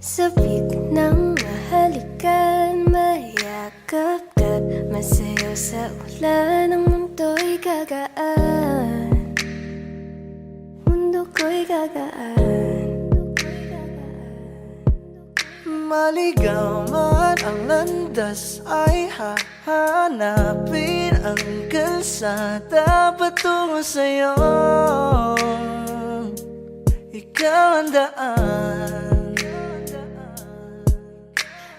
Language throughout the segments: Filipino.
Sabik ng mahalikan, mayakap ka't masayaw sa ulan. Ang mundo'y gagaan, mundo ko'y gagaan. Maligaw man ang landas ay hahanapin ang kalsada patungo sa'yo. Ikaw ang daan.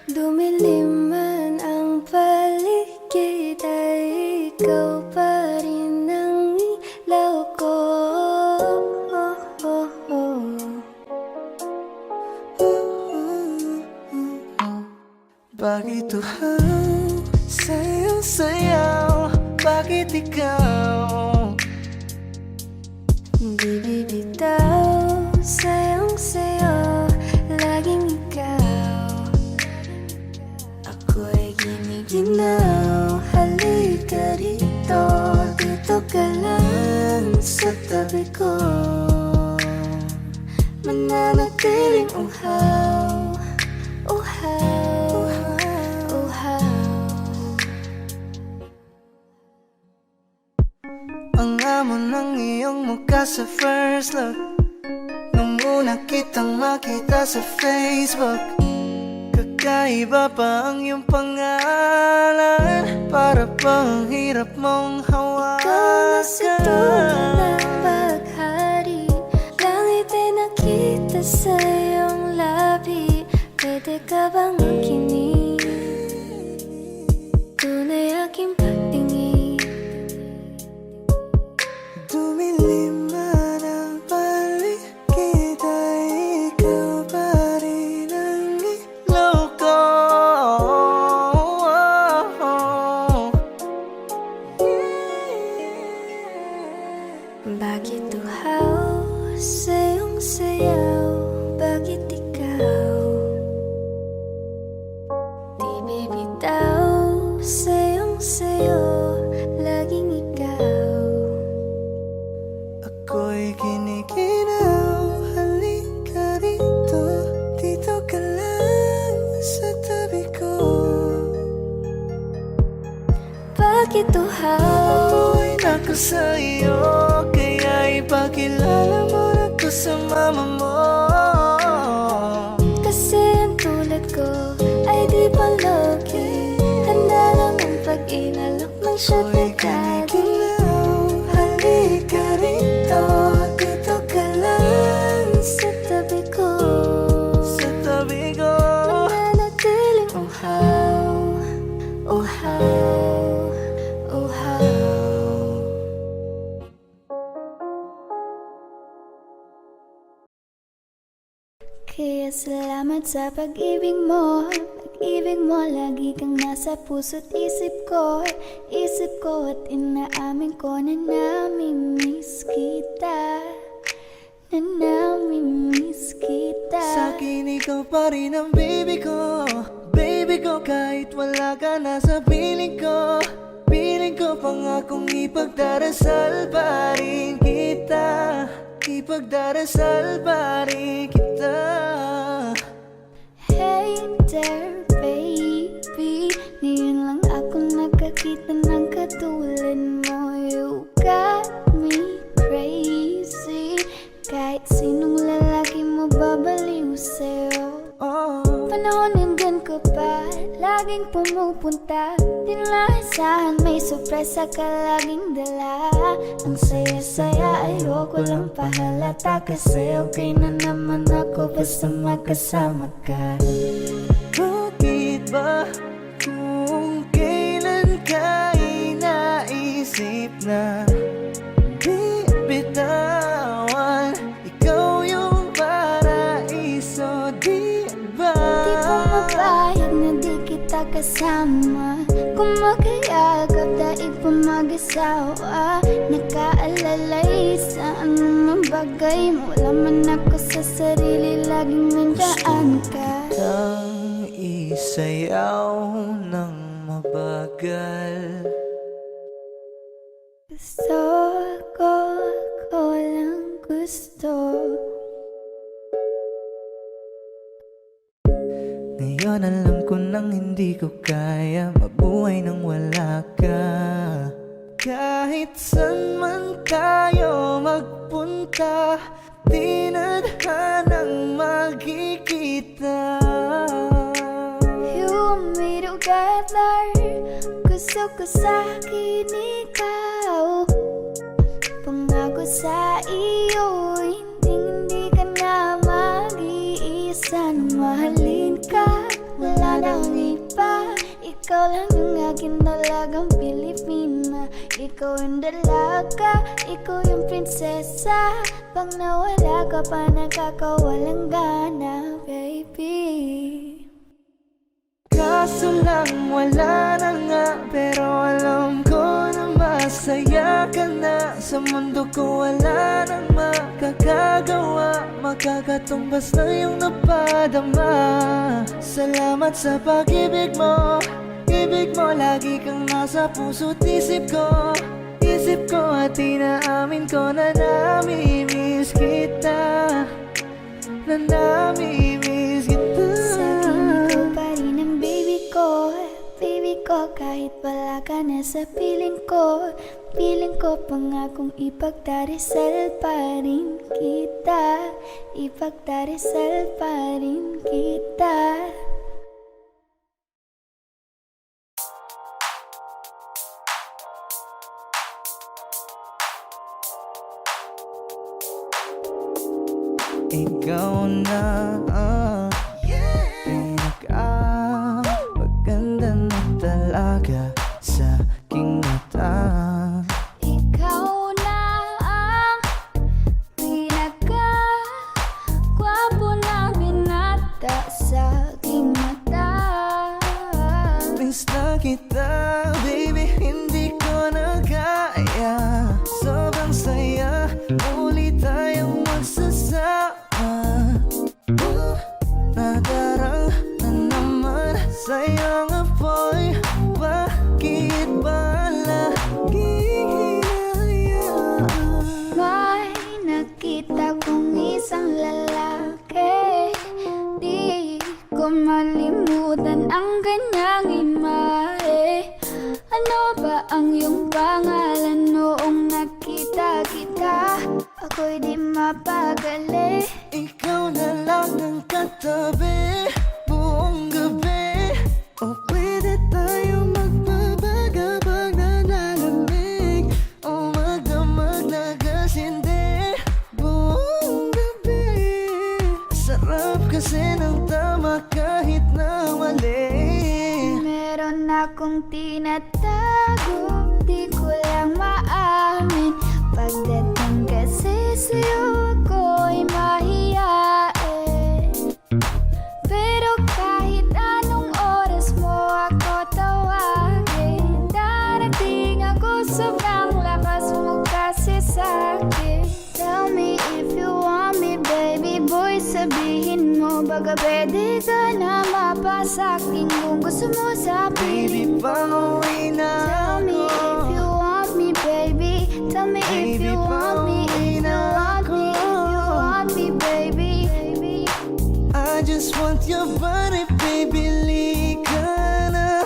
Dumilim man ang paligid ay ikaw pa rin ang ilaw ko. Bakit uhaw, sayaw-sayaw, bakit ikaw? Di bibitaw, sayang-sayo, laging ikaw. Ako'y giniginaw, halika rito, dito ka lang sa tabi ko. Mananatiling uhaw, uhaw, uhaw. Ang amon ng iyong mukha sa first look, nung una kitang makita sa Facebook. Kakaiba pa ang iyong pangalan, para bang hirap mong hawakan. Ikaw na sa dulo ng paghari, langit ay nakita sa iyong labi. Pwede ka bang makinig? Tunay aking pagtingin. Dumilim man ang paligid ay ikaw pa rin ang ilaw ko. Bakit uhaw, sayong-sayaw, bakit ikaw? Di bibitaw, sayong-sayo, laging ikaw. Ako'y giniginaw, halika rito, dito ka lang sa tabi ko. Bakit uhaw? Ako'y nako sa iyo, kaya ipakilala mo na ko sa mama mo. Kasi ang tulad ko ay di palogi, handa lang ang pag-inalok ng sugar daddy. Halika rito, dito ka lang Sa tabi ko, sa tabi ko. mananatiling uhaw, uhaw, uhaw. Kaya salamat sa pag-ibig mo. Pag-ibig mo, lagi kang nasa puso't isip ko. Isip ko at inaamin ko na namimiss kita. Na namimiss kita. Sa'kin ikaw pa rin ang baby ko. Baby ko, kahit wala ka na sa piling ko. Piling ko pangakong ipagdarasal pa rin kita. Ipagdarasal pa rin kita. Hey there baby, ngayon lang ako nakakita ng katulad mo. You got me crazy, kahit sinong lalaki mo babaliw sa'yo. Panahon nandyan ka pa, laging pumupunta. Di naasahan, may sorpresa ka laging dala. Ang saya-saya, ayoko lang pahalata. Kasi okay na naman ako basta magkasama ka. Bakit ba kung kailan ka inaisip na bibitawan? Ikaw yung paraiso, di ba? Di pa mapayag na di kita kasama. Kung magkayagap, daig pa mag-asawa. Nakaalalay sa anumang bagay. Wala man ako sa sarili, laging nandyan ka. Kitang isayaw ng mabagal. Gusto ako lang gusto Ngayon alam ko nang hindi ko kaya mabuhay nang wala ka. Kahit saan man tayo magpunta, di na hanang magkikita. You want me together, gusto ko sa'kin ikaw. Pangako sa iyo, hindi ka na mag-iisa. Mahalin ka, wala nang iba. Ikaw lang yung akin talagang Pilipina. Ikaw yung dalaga, ikaw yung prinsesa. Pag nawala ka pa, nakakawalang gana, baby. Kaso lang wala na nga, pero alam ko na masaya ka na. Sa mundo ko wala nang makakagawa, makakatumbas na yung napadama. Salamat sa pag-ibig mo, ibig mo lagi kang nasa puso't isip ko. Isip ko at inaamin ko na namimiss kita, na namimiss kita. Sa'kin ikaw pa rin ang baby ko, baby ko. Kahit wala ka na sa piling ko, piling ko pangakong ipagdarasal pa rin kita, ipagdarasal pa rin kita. Ikaw na ang maganda na talaga sa aking mata. Ikaw na ang pinaka-gwapo na binata sa aking mata. Miss na kita, baby, hindi ko na kaya. Sobrang saya, muli tayong magsasama. Nadarang na naman sayang apoy. Bakit ba laging hinahayaan? May nakita kong isang lalaki, di ko malimutan ang kanyang imahe. Ano ba ang iyong pangalan noong nakita kita? Ako'y di mapagali. Ikaw na lang ang katabi buong gabi. O pwede tayo magbabaga pag nalalamig, o magdamag na gasindi buong gabi. Sarap kasi ng tama kahit na mali. Meron akong tinatago, di ko lang maamin. Pagdating kasi sa'yo ako'y mahiyain. Pero kahit anong oras mo ako tawagin, darating ako, sobrang lakas mo kasi sa'kin. Tell me if you want me, baby boy, sabihin mo. Baga pwede ka na mapasakin kung gusto mo sa piling Baby, pauwi na Tell me if you want me, baby. Tell me if you want me, if you want me, if you want me, baby. I just want your body, baby, lika na.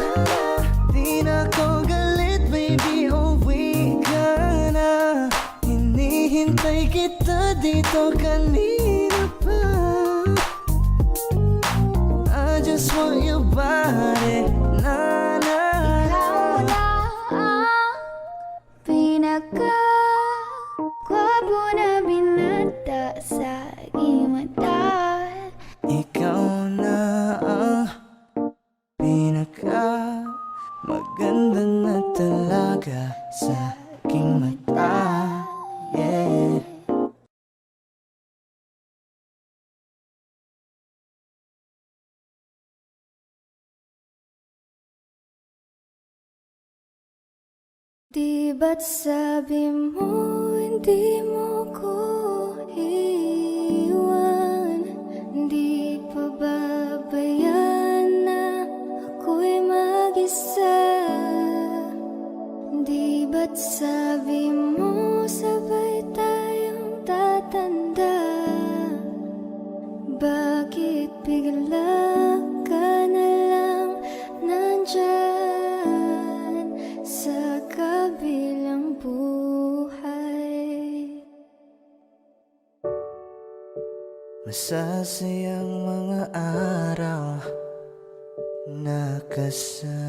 Di na ko galit, baby, uwi ka na. Hinihintay kita dito kanina pa. I just want your body, na na. Ikaw na ang pinaka-gwapo na binata sa aking mata. Ikaw na ang pinaka maganda na talaga sa aking mata. Yeah. Di ba't sabi mo hindi mo ko iwan? Di pa babayaan na ako'y mag-isa? Di ba't sabi mo sabay tayong tatanda? Bakit bigla ka Masasayang mga araw na kasama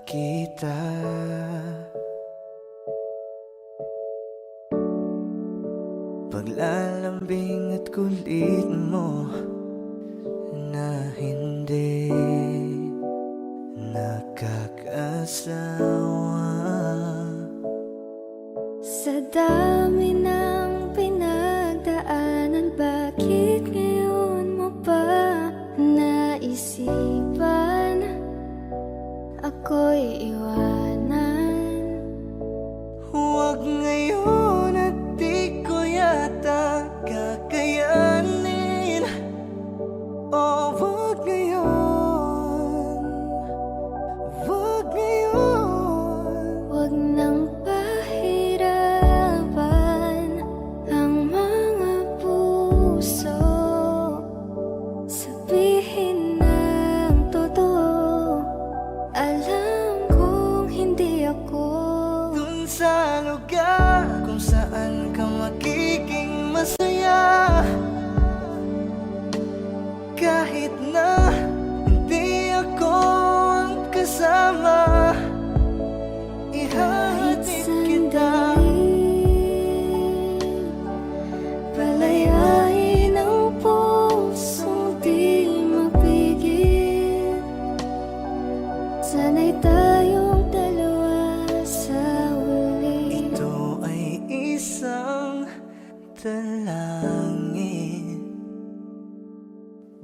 kita. Paglalambing at kulit mo na hindi nakakasawa. Sa dami ng pinagdaanan, bakit ngayon mo pa naisipan ako'y iwanan? Huwag ngayon at di ko yata kakayanin. Oh, huwag ngayon, huwag ngayon. Huwag nang pahirapan ang mga puso. Sabihin ng totoo, alam kong hindi ako Dun sa lugar kung saan ka magiging masaya, kahit na hindi ako ang kasama, kahit ihahatid kita. sandali. Palayain ang pusong di mapigil. Sana'y tayong dalawa sa huli. Ito ay isang dalangin,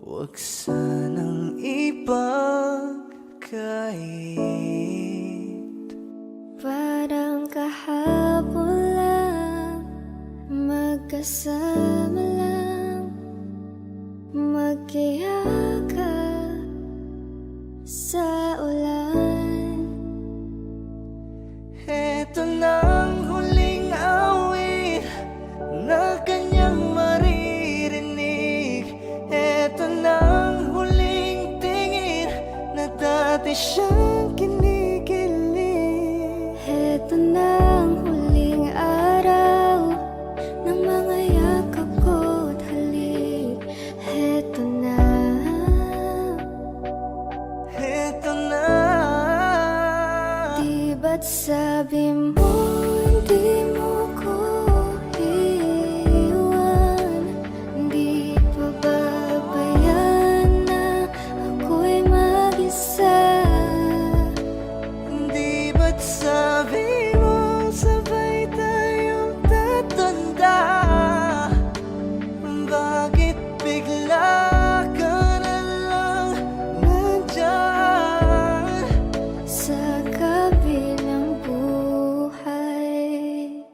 huwag sanang ipagkait. Parang kahapon lang, magkasama lang, magkayakap sa ulan. Heto nang huling awit na kanyang maririnig. Heto nang huling tingin na dati siyang kinikilig. Heto na ang huling araw ng mga yakap ko't halik. Heto na. Heto na. Di ba't sabi mo hindi mo ko iiwan? Di pa babayan na ako'y mag-isa? Di ba't sabi mo sabay tayong tatanda? Bakit bigla ka na lang nandyan Sa kabilang buhay.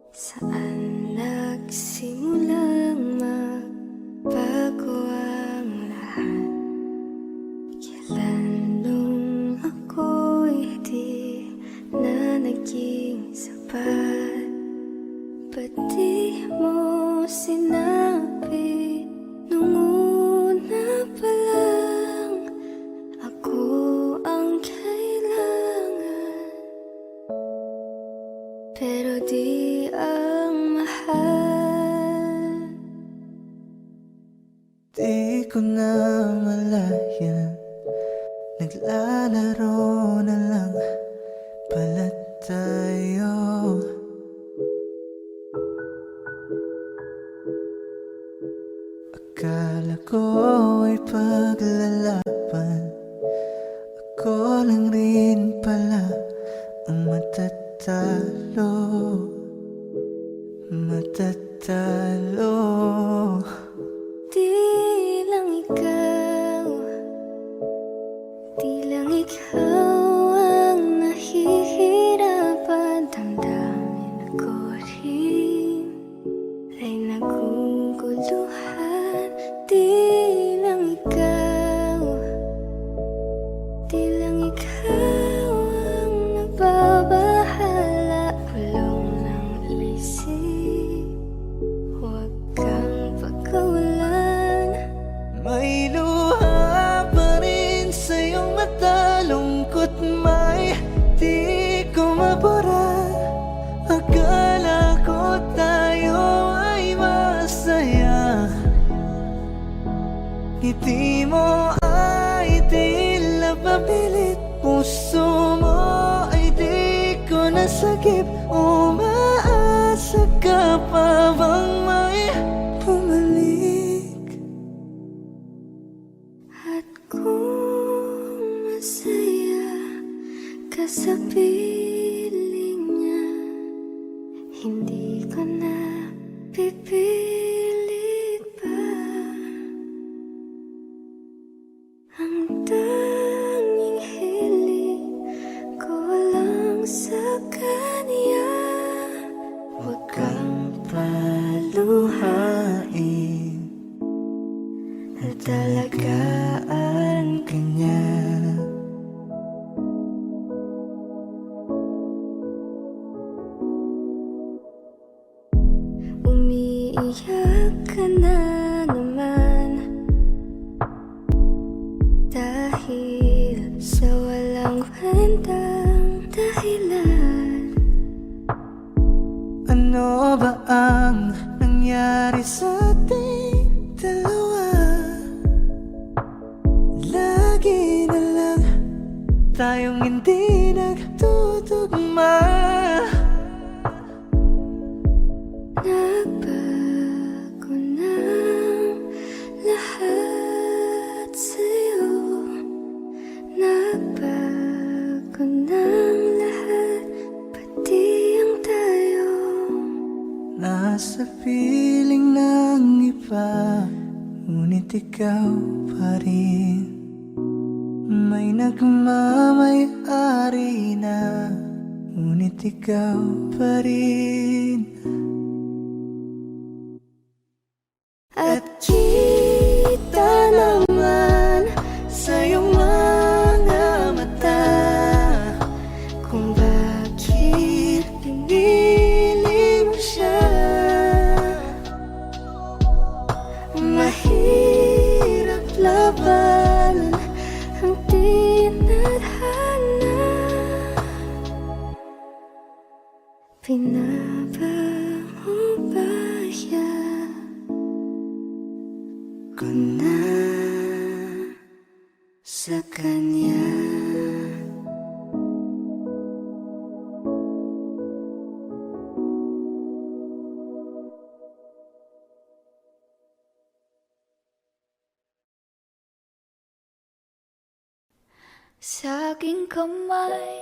Saan nagsimulang magbago ang lahat? Kailan nung ako'y di na naging sapat? Ba't di mo sinabi nung una pa lang ako ang kailangan? Pero di ang mahal. Di ko na malayan, naglalaro na lang pala tayo. Akala ko ay paglalaban, ako lang rin pala ang matatalo. Matatalo. Di lang ikaw, di lang ikaw ang nahihirapan. Damdamin ako rin ay naguguluhan. Di lang ikaw, Ngiti mo ay tila papilit, puso mo ay di ko nasagip. Umaasa ka pa bang may bumalik? At kung masaya ka sa piling niya, hindi ko na pipilit pa. Ang tanging hiling ko lang sa kanya, Huwag kang paluhain at alagaan ka niya. umiiyak ka na naman dahil sa walang kwentang dahilan. Ano ba ang nangyari sa ating dalawa? Lagi na lang tayong hindi nagtutugma. Nagbago ng lahat sa'yo, nagbago ng lahat, pati ang tayo. Nasa piling ng iba, ngunit ikaw pa rin. May nagmamay-ari na, ngunit ikaw pa rin. At kita naman sa iyong mga mata kung bakit pinili mo siya. Mahirap labanan ang tinadhana. Pinaba mo ba yan? Ko na sa kanya. Sa aking kamay,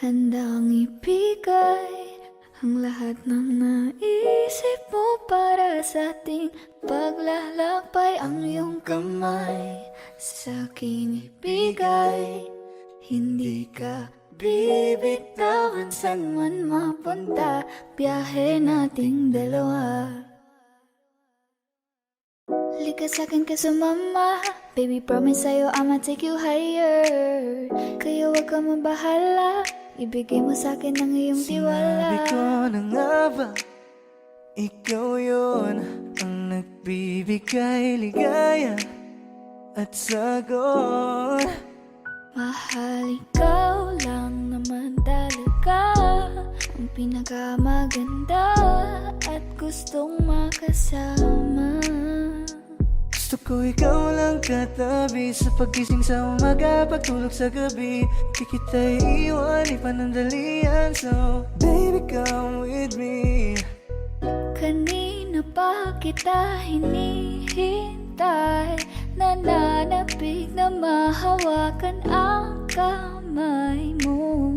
handang ibigay ang lahat ng naisip mo para sa ating paglalakbay. Ang iyong kamay sa aking ibigay, hindi ka bibitawan saan man mapunta, biyahe nating dalawa. Lika sa'kin ka sumama, baby promise sa'yo I'ma take you higher. Kaya wag ka mabahala, ibigay mo sa'kin ang iyong tiwala. Sinabi ko na nga ba, ikaw yun ang nagbibigay ligaya at sagot. Mahal, ikaw lang naman talaga ang pinakamaganda at gustong makasama. Gusto ko ikaw lang katabi sa paggising sa umaga, pagtulog sa gabi. Di kita iiwan, di panandalian. So baby come with me. Kanina pa kita hinihintay, nananapig na mahawakan ang kamay mo.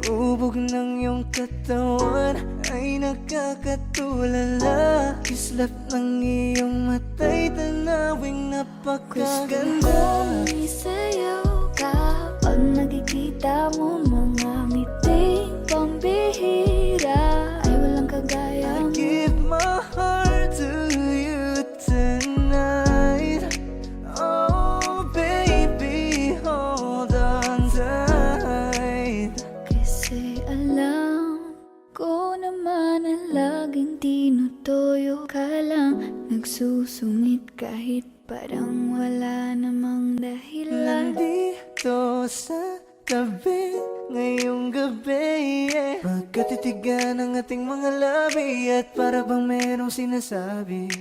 Ubog ng iyong katawan ay nakakatulala. Kislap ng iyong mata'y tanawing napakaganda. Kung isayaw ka pag nakikita mo mga ngiting pambihira, ay walang kagaya mo. Give my heart to you tonight. Oh baby, hold on tight. Kasi alam ko naman na laging tinutoyo ka lang, nagsusungit kahit parang wala namang dahilan. Nandito sa tabi ngayong gabi, yeah. Magkatitigan ang ating mga labi at para bang merong sinasabi.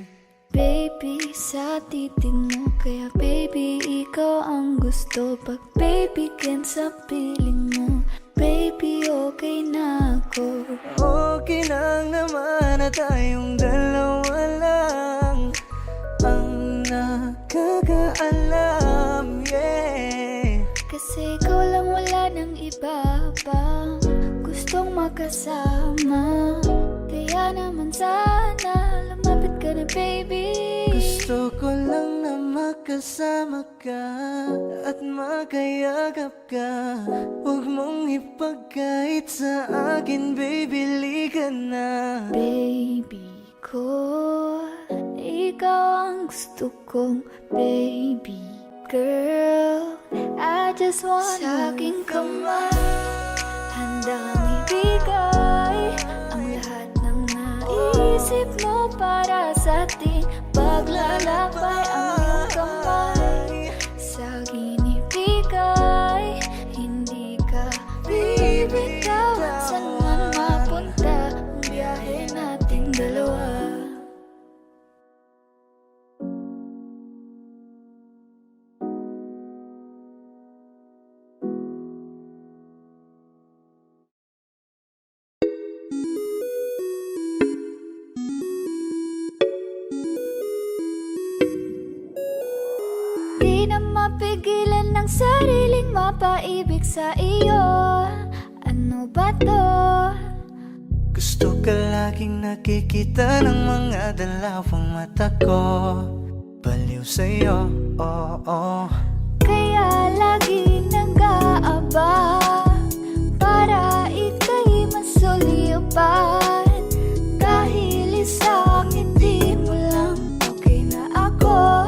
baby sa titig mo. Kaya baby, ikaw ang gusto. Pag baby can sa piling mo, baby, okay na ako. Okay lang naman na tayong dalawa lang ang nakakaalam, yeah. Kasi ikaw lang, wala nang iba pa gustong makasama. Kaya naman sana lumapit ka na, baby. Gusto ko lang na makasama ka at makayagap ka. Huwag mong ipagkait sa akin, baby, liga na. Baby ko, ikaw ang gusto kong baby girl. I just want sa aking kamay, handang ibigay ang lahat ng naisip mo para sa atin. Paglalakbay ang iyong kamay, sa akin ibigay, hindi ka bibitawan. Saan man mapunta ang biyahe nating dalawa. Di na mapigilan ng sariling mapaibig sa iyo. Ano ba to? Gusto ka laging nakikita ng mga dalawang mata ko. Baliw sa'yo, oo. Kaya lagi nag-aaba para ika'y masulipan. Dahil isang ngiti mo lang, okay na ako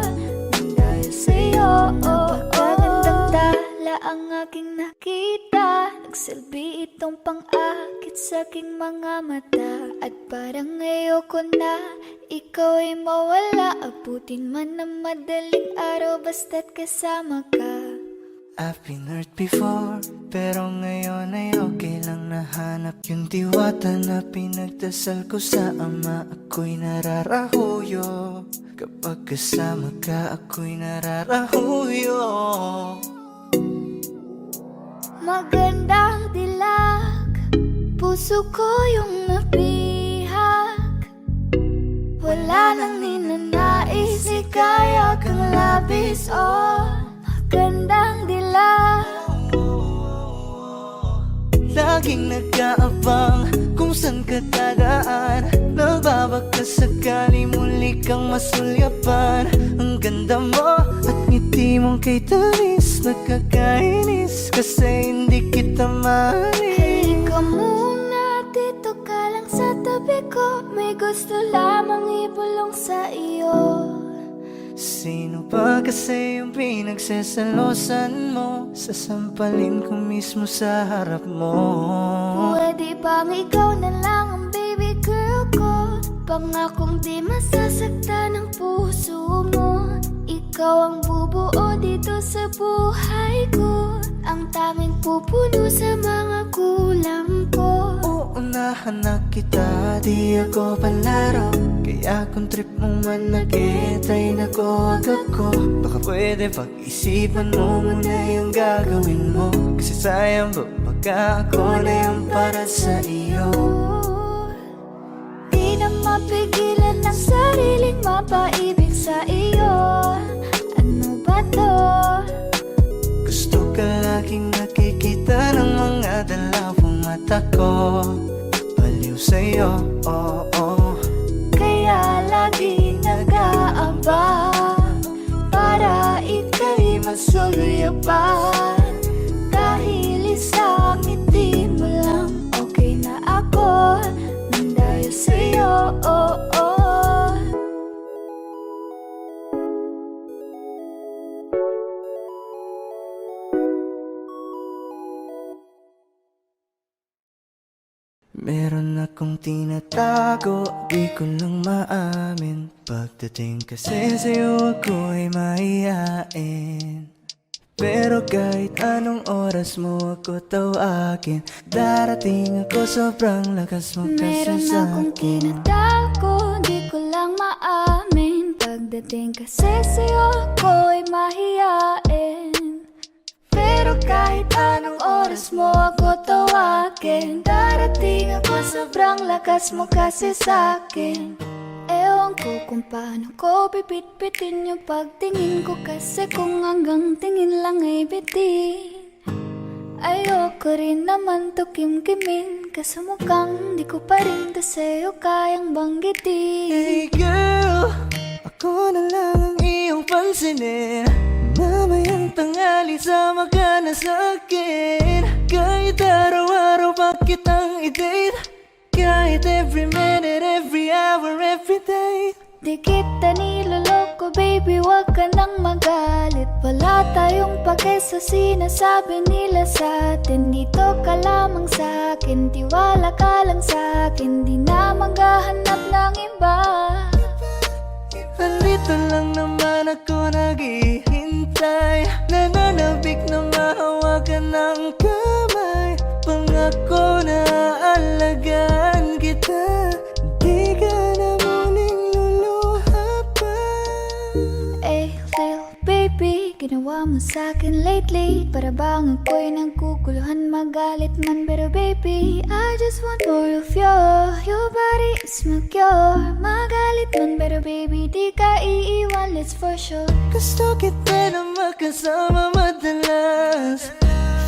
nang dahil sa'yo. Napakagandang tala ang aking nakita. Nagsilbi itong pang-akit sa aking mga mata. At parang ayoko na ikaw ay mawala. Abutin man ng madaling araw basta't kasama ka. I've been hurt before, pero ngayon ay okay lang. Nahanap yung diwata na pinagdasal ko sa ama. Ako'y nararahuyo, kapag kasama ka ako'y nararahuyo. Magandang dilag, puso ko yung nabihag. Wala nang ninanais, ikaya kang labis, oh. Magandang dilag. Laging nag-aabang kung saan ka dadaan. Nagbabaka sakali muli kang masulyapan. Ang ganda mo at ngiti mong kay tamis. Nakakainis kasi hindi kita mahalin. Halika muna, dito ka lang sa tabi ko. May gusto lamang ibulong sa iyo. Sino ba kasi yung pinagsasalosan mo? Sasampalin ko mismo sa harap mo. Pwede bang ikaw na lang ang baby girl ko? Pangakong di masasaktan ang puso mo. Ikaw ang bubuo dito sa buhay ko. Ang tanging pupuno sa mga kulang ko. Uunahan na kita, di ako palaro. Kaya kung trip mong manakit ay nakuwag ako. Baka pwede pag-isipan mo muna yung gagawin mo. Kasi sayang ba pagka ako na yung para sa iyo. Di na mapigilan ng sariling mapaibig sa iyo. Ano ba to? Gusto ka laging nakikita ng mga dalawang mata ko. Baliw sa'yo, oo. Kaya lagi nag-aaba para ika'y masulyapan. Dahil isang ngiti mo lang, okay na ako nang dahil sa'yo, oo. Meron akong tinatago, di ko lang maamin. Pagdating kasi sa'yo ako ay mahihain. Pero kahit anong oras mo ako tawagin, darating ako, sobrang lakas mo kasi Meron akong sa'kin. tinatago, di ko lang maamin. Pagdating kasi sa'yo ako'y mahiyain, pero kahit anong oras mo ako tawagin, darating ako, sobrang lakas mo kasi sa'kin. Ewan ko kung paano ko bibit-bitin yung pagtingin ko, kasi kung hanggang tingin lang ay bitin. Ayoko rin naman to kim-kimin, kaso mukhang di ko pa rin to sa'yo kayang banggitin. Hey girl, ako na lang ang iyong pansinin. Mamayang tanghali sama ka na sa'kin. Kahit araw-araw pa kitang i-date, kahit every minute, every hour, every day. Di kita niloloko baby, wag ka nang magalit. Wala tayong pake sa sinasabi nila sa'tin. Dito ka lamang sa'kin, tiwala ka lang sa'kin. Di na maghahanap ng iba. Nandito lang naman ako naghihintay, nananabik na mahawakan ng kamay. Pangako na alagaan kita, di ka na muling luluha pa. Eh, little baby, ginawa mo sa'kin lately, para bang ako'y nagkukuluhan, magalit man. Pero baby, I just want more of you. Your body is my cure. Magalit man, pero baby, di ka iiwan, let's for sure. Gusto kita na makasama madalas,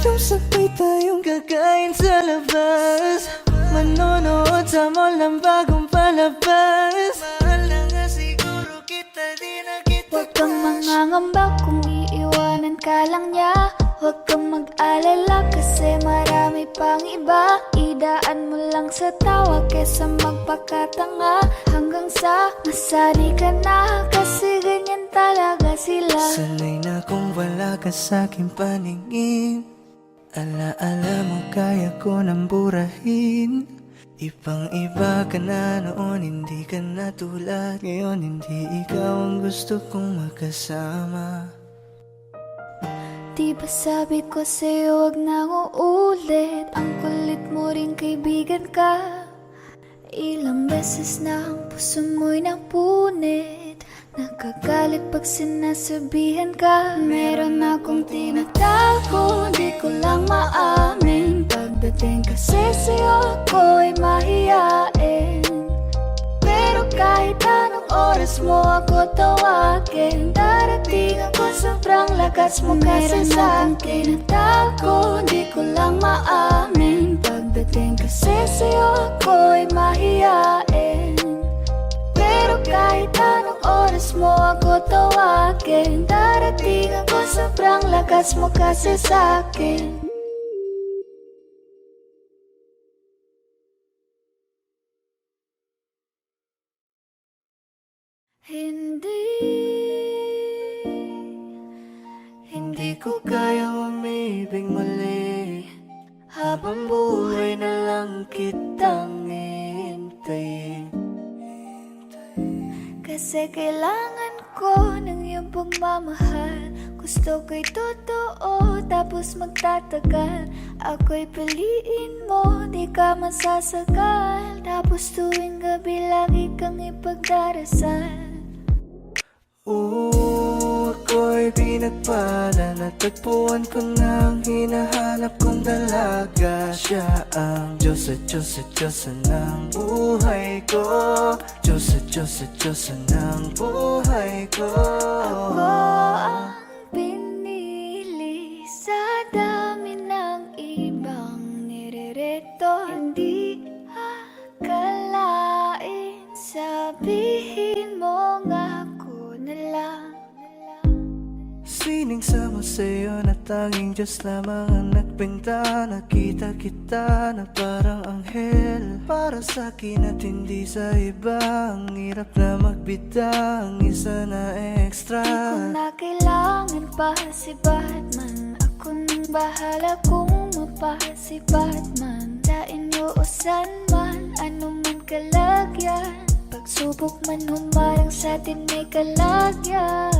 yung sabay tayong kakain sa labas, manonood sa mall ng bagong palabas. Mahal na nga siguro kita, di na kita Huwag kang mangangamba kung iiwanan ka lang niya. Huwag kang mag-alala kasi marami pang iba. Idaan mo lang sa tawa kesa magpakatanga, hanggang sa masanay ka na, kasi ganyan talaga sila. Sanay na kung wala ka sa'king paningin. Ala-ala mo kaya ko nang burahin. Ibang iba ka na noon, hindi ka na tulad ngayon. Hindi ikaw ang gusto kong makasama. Di ba sabi ko sa'yo wag nang uulit? Ang kulit mo rin kaibigan ka. Ilang beses na ang puso mo'y napunit, nakagalit pag sinasabihan ka. Meron akong tinatago, di ko lang maamin. Pagdating kasi sa'yo ako'y mahiyain, pero kahit anong oras mo ako tawagin, darating ako, sobrang lakas mo kasi sa'kin. Tinatago, di ko lang maamin. Pagdating kasi sa'yo ako'y mahiyain, pero kahit anong oras mo ako tawagin, darating ako, sobrang lakas mo kasi sa'kin. Hindi ko kaya umibig muli, habang buhay na lang kitang hintayin. Kasi kailangan ko ng iyong pagmamahal. Gusto ko'y totoo, tapos magtatagal. Ako'y piliin mo, di ka masasagal. Tapos tuwing gabi lagi kang ipagdarasal. Ako'y pinagpala, natagpuan ko ng hinahanap kong dalaga. Siya ang Diyos at Diyos at Diyosa ng buhay ko. Diyos at Diyos at Diyosa ng buhay ko. Ako ang pinili sa dami ng ibang nirereto. Hindi akalain, sabihin mo nga ako na lang. Sining sama sa'yo na tanging Diyos lamang ang nagbenta. Nakita kita na parang anghel para sa'kin at hindi sa iba. Ang hirap na magbita, ang isa na extra. Di ko na kailangan pa si Batman. Ako nang bahala kung mapasi Batman. Sa inyo o san man, ano man kalagyan. Pagsubok man humarang sa'tin may kalagyan.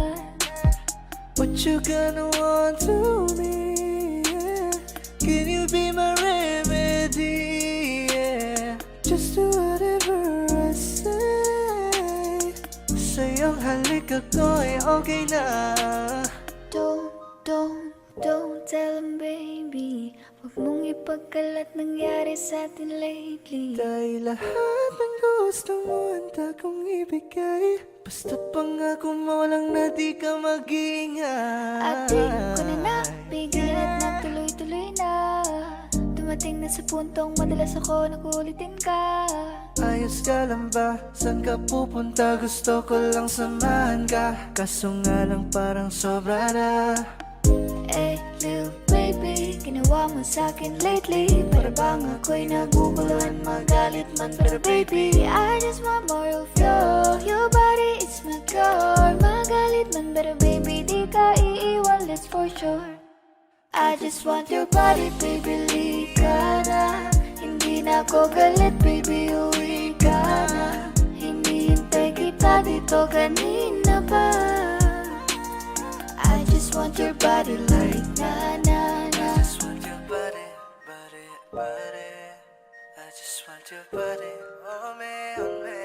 What you gonna want to me, yeah? Can you be my remedy, yeah? Just do whatever I say. Sa iyong halik ako'y okay na. Don't tell him baby, huwag mong ipagkalat nangyari sa atin lately. Dahil lahat ng gusto mo handa kong ibigay, basta pangako mo lang na di ka mag-iingay. At di ko na napigil at nagtuloy-tuloy na. Dumating na sa puntong madalas ako nakulitin ka. Ayos ka lang ba? Saan ka pupunta? Gusto ko lang samahan ka, kaso nga lang parang sobra na. Eh, little baby, ginawa mo sa'kin lately. Para bang ako'y naguguluhan, magalit man. Pero baby, I just want more of you. Your body is my cure. Magalit man, pero baby, di ka iiwan, that's for sure. I just want your body, baby, lika na. Hindi na ako galit, baby, uwi ka na. Hindi hintay kita dito kanina pa. I just want your body like na na na. I just want your body, body, body. I just want your body on me, on me.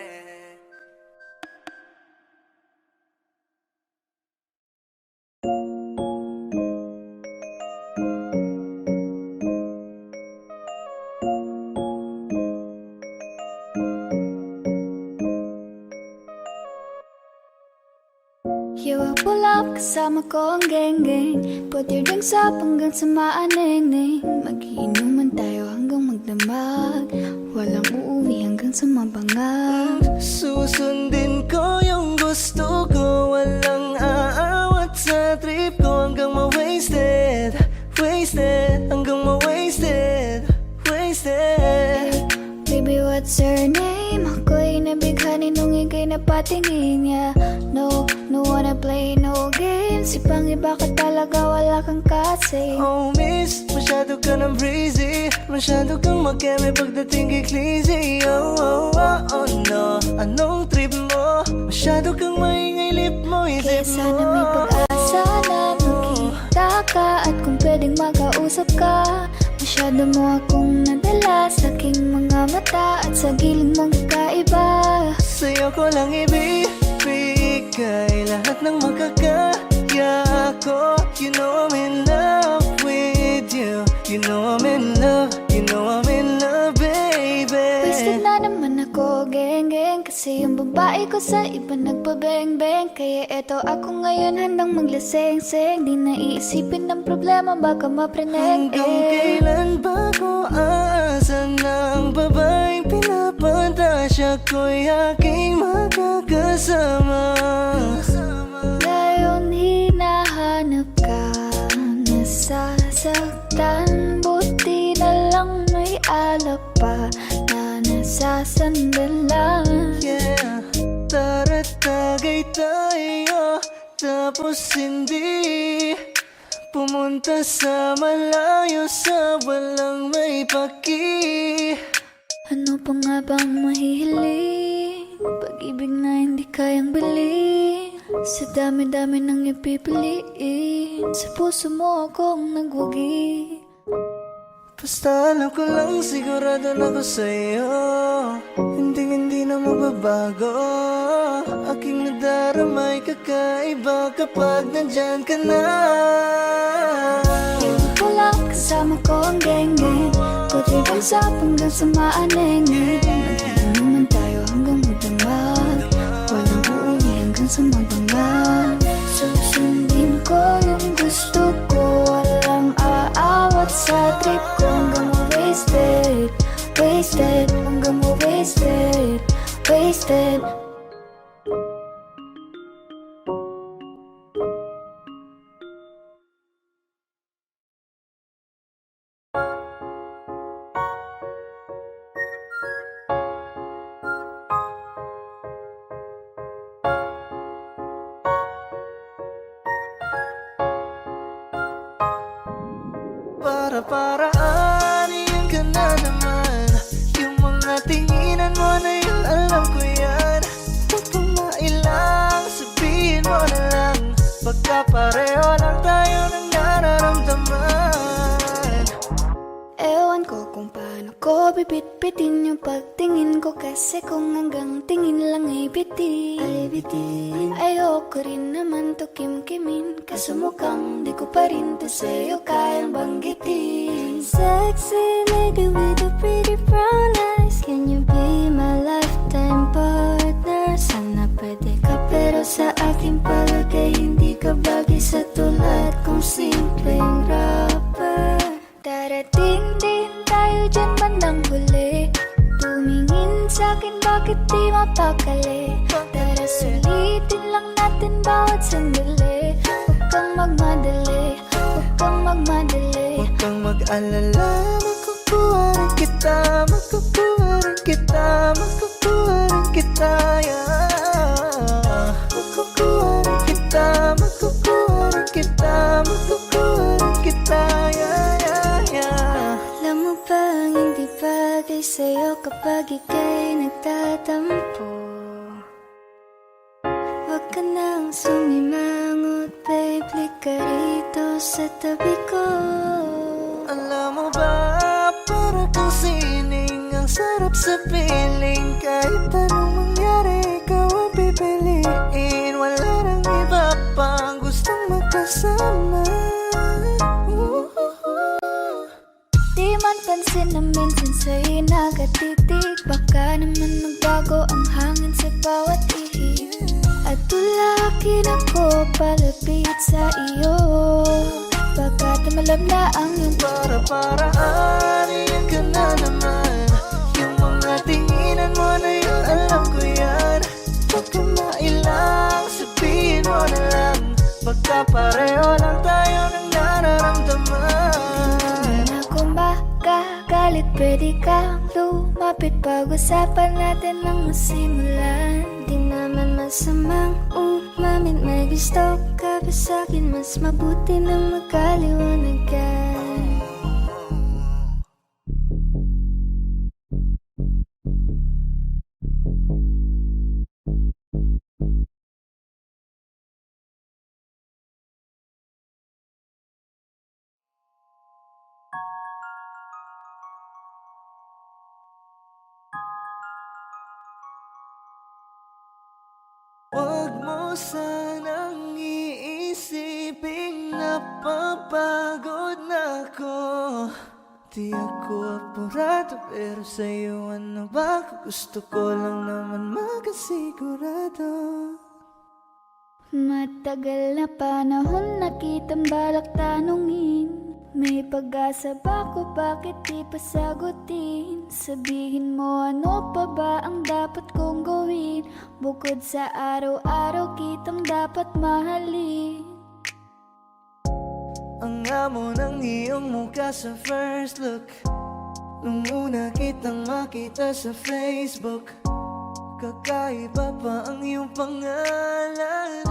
You will pull up, kasama ko ang geng-geng. Put your drinks up hanggang sa maaneng-neng. Mag-iinuman tayo hanggang magdamag. Walang uuwi hanggang sa mabangag. Susundin ko yung gusto ko, walang aawat sa trip ko. Hanggang ma-wasted, wasted. Hanggang ma-wasted, wasted. Baby, what's your name? Ako'y nabighani nung ika'y napatingin niya. No wanna play no games. Ibang iba ka talaga, wala kang kasi. Oh miss, masyado ka ng breezy. Masyado kang makeme pagdating kay Clizzy. Oh no, anong trip mo? Masyado kang maingay, lip mo, Kaya isip sana may mo. pag-asa na magkita ka. At kung pwedeng makausap ka. Masyado mo akong nadala sa aking mga mata. At sa giling mong kakaiba. Sa'yo ko lang ibibigay lahat ng makakaya ko. You know I'm in love with you. You know I'm in love, you know I'm in love, baby. Wasted na naman ako, geng-geng. Kasi yung babae ko sa iba nagpabeng-beng. Kaya eto ako ngayon handang maglaseng-seng. Di na iisipin ng problema, baka mapreneng. Hanggang kailan ba ko aasa ng babaeng pinapantasya ko'y aking makakasama? Ngayon hinahanap ka, nasasaktan. Buti na lang may alap pa na nasasandan lang. Yeah, tara't tagay tayo, tapos hindi pumunta sa malayo, sa walang may paki. Ano pa nga bang mahihiling? Pag-ibig na hindi kayang bilhin. Sa dami-dami nang ipipiliin. Sa puso mo akong nagwagi. Basta alam ko lang, sigurado na ako sa'yo. Hindi na magbabago. Aking nadaramay kakaiba kapag nandyan ka na. Ko lang kasama ko ang geng-geng. Kutripan sa hanggang sa maaneng-neng. Mag-inuman tayo hanggang magdamag. Walang uuwi hanggang sa mabangag. Susundin ko yung gusto ko. Walang aawat sa trip ko. Hanggang ma-wasted, wasted. Hanggang ma-wasted, wasted. Para-paraanin ka na naman. Yung mga tinginan mo na yun, alam ko yan. Huwag kang mailang, sabihin mo na lang. Pagka pareho lang tayo ng nararamdaman. Ewan ko kung paano ko bibit-bitin yung pagtingin ko, kasi kung hanggang tingin lang ay bitin. Ayoko rin naman to kim-kimin, kaso mukhang di ko pa rin to sa'yo kayang banggitin. Sexy lady with the pretty brown eyes, can you be my lifetime partner? Sana pwede ka, pero sa aking palagay hindi ka bagay sa tulad kong simpleng rapper. Darating din tayo dyan bandang huli, tumingin sa'kin bakit di mapakali. Tara sulitin lang natin bawat sandali, huwag kang magmadali, huwag kang magmadali. Huwag kang mag-alala, makukuha rin kita, makukuha rin kita, makukuha rin kita, yeah. Makukuha rin kita, makukuha rin kita, makukuha rin kita, yeah, yeah, yeah. Alam mo bang hindi bagay sa'yo kapag ika'y nagtatampo? Huwag ka nang sumimangot, babe, lika rito sa tabi ko. Alam mo ba, para kang sining, ang sarap sa piling. Kahit anong mangyari, ikaw ang pipiliin. Wala nang iba pang gustong magkasama. Di man pansin na minsan sa'yo nakatitig, baka naman magbago ang hangin sa bawat ihip. At tulakin ako palapit sa iyo, baka tumalab na ang iyong Para-paraan, iyan ka na naman. Yung mga tinginan mo na yun, alam ko yan. Huwag ka mailang, sabihin mo na lang, baka pareho lang tayo ng nararamdaman. ako makagalit, pwede kang lumapit, pag-usapan natin ang masimulan. Di naman masamang umamin, may gusto ka ba sa'kin? Mas mabuti na magkaliwanagan. Huwag mo sanang iisiping napapagod na ako. Di ako apurado, pero sa'yo ano ba? Gusto ko lang naman makasigurado. Matagal na panahon na kitang balak tanungin, may pag-asa ba ko, bakit di pa sagutin? Sabihin mo ano pa ba ang dapat kong gawin, bukod sa araw-araw kitang dapat mahalin. Ang amo ng iyong mukha sa first look, nung una kitang makita sa Facebook. Kakaiba pa ang iyong pangalan,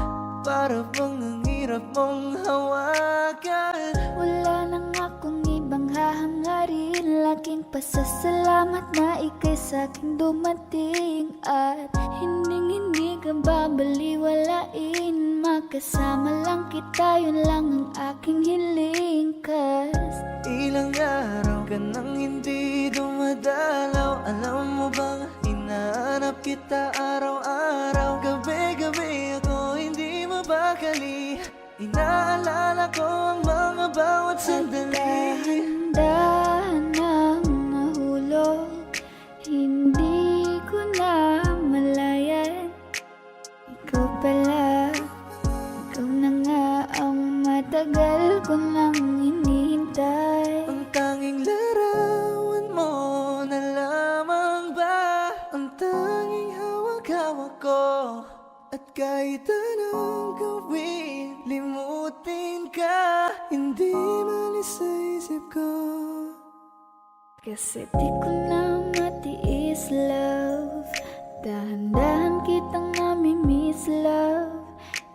para bang ang hirap mong hawakan. Wala nang akong ibang hahangarin, laking pasasalamat na ika'y sa'king dumating. At hindi ka babaliwalain, makasama lang kita, yun lang ang aking hiling. Cause Ilang araw ka nang hindi dumadalaw, alam mo bang hinahanap kita araw-araw. Gabi-gabi ako hindi mabakali, inaalala ko ang mga bawat sandali. dahan-dahan nang nahulog, hindi ko na malayan. Ikaw pala, ikaw na nga ang matagal ko nang hinihintay. Ang tanging larawan mo na lamang ba, ang tanging hawak-hawak ko. At kahit anong gawin, limutin ka, hindi malis sa isip ko. Kasi di ko na matiis, love, dahan-dahan kitang nami-miss, love.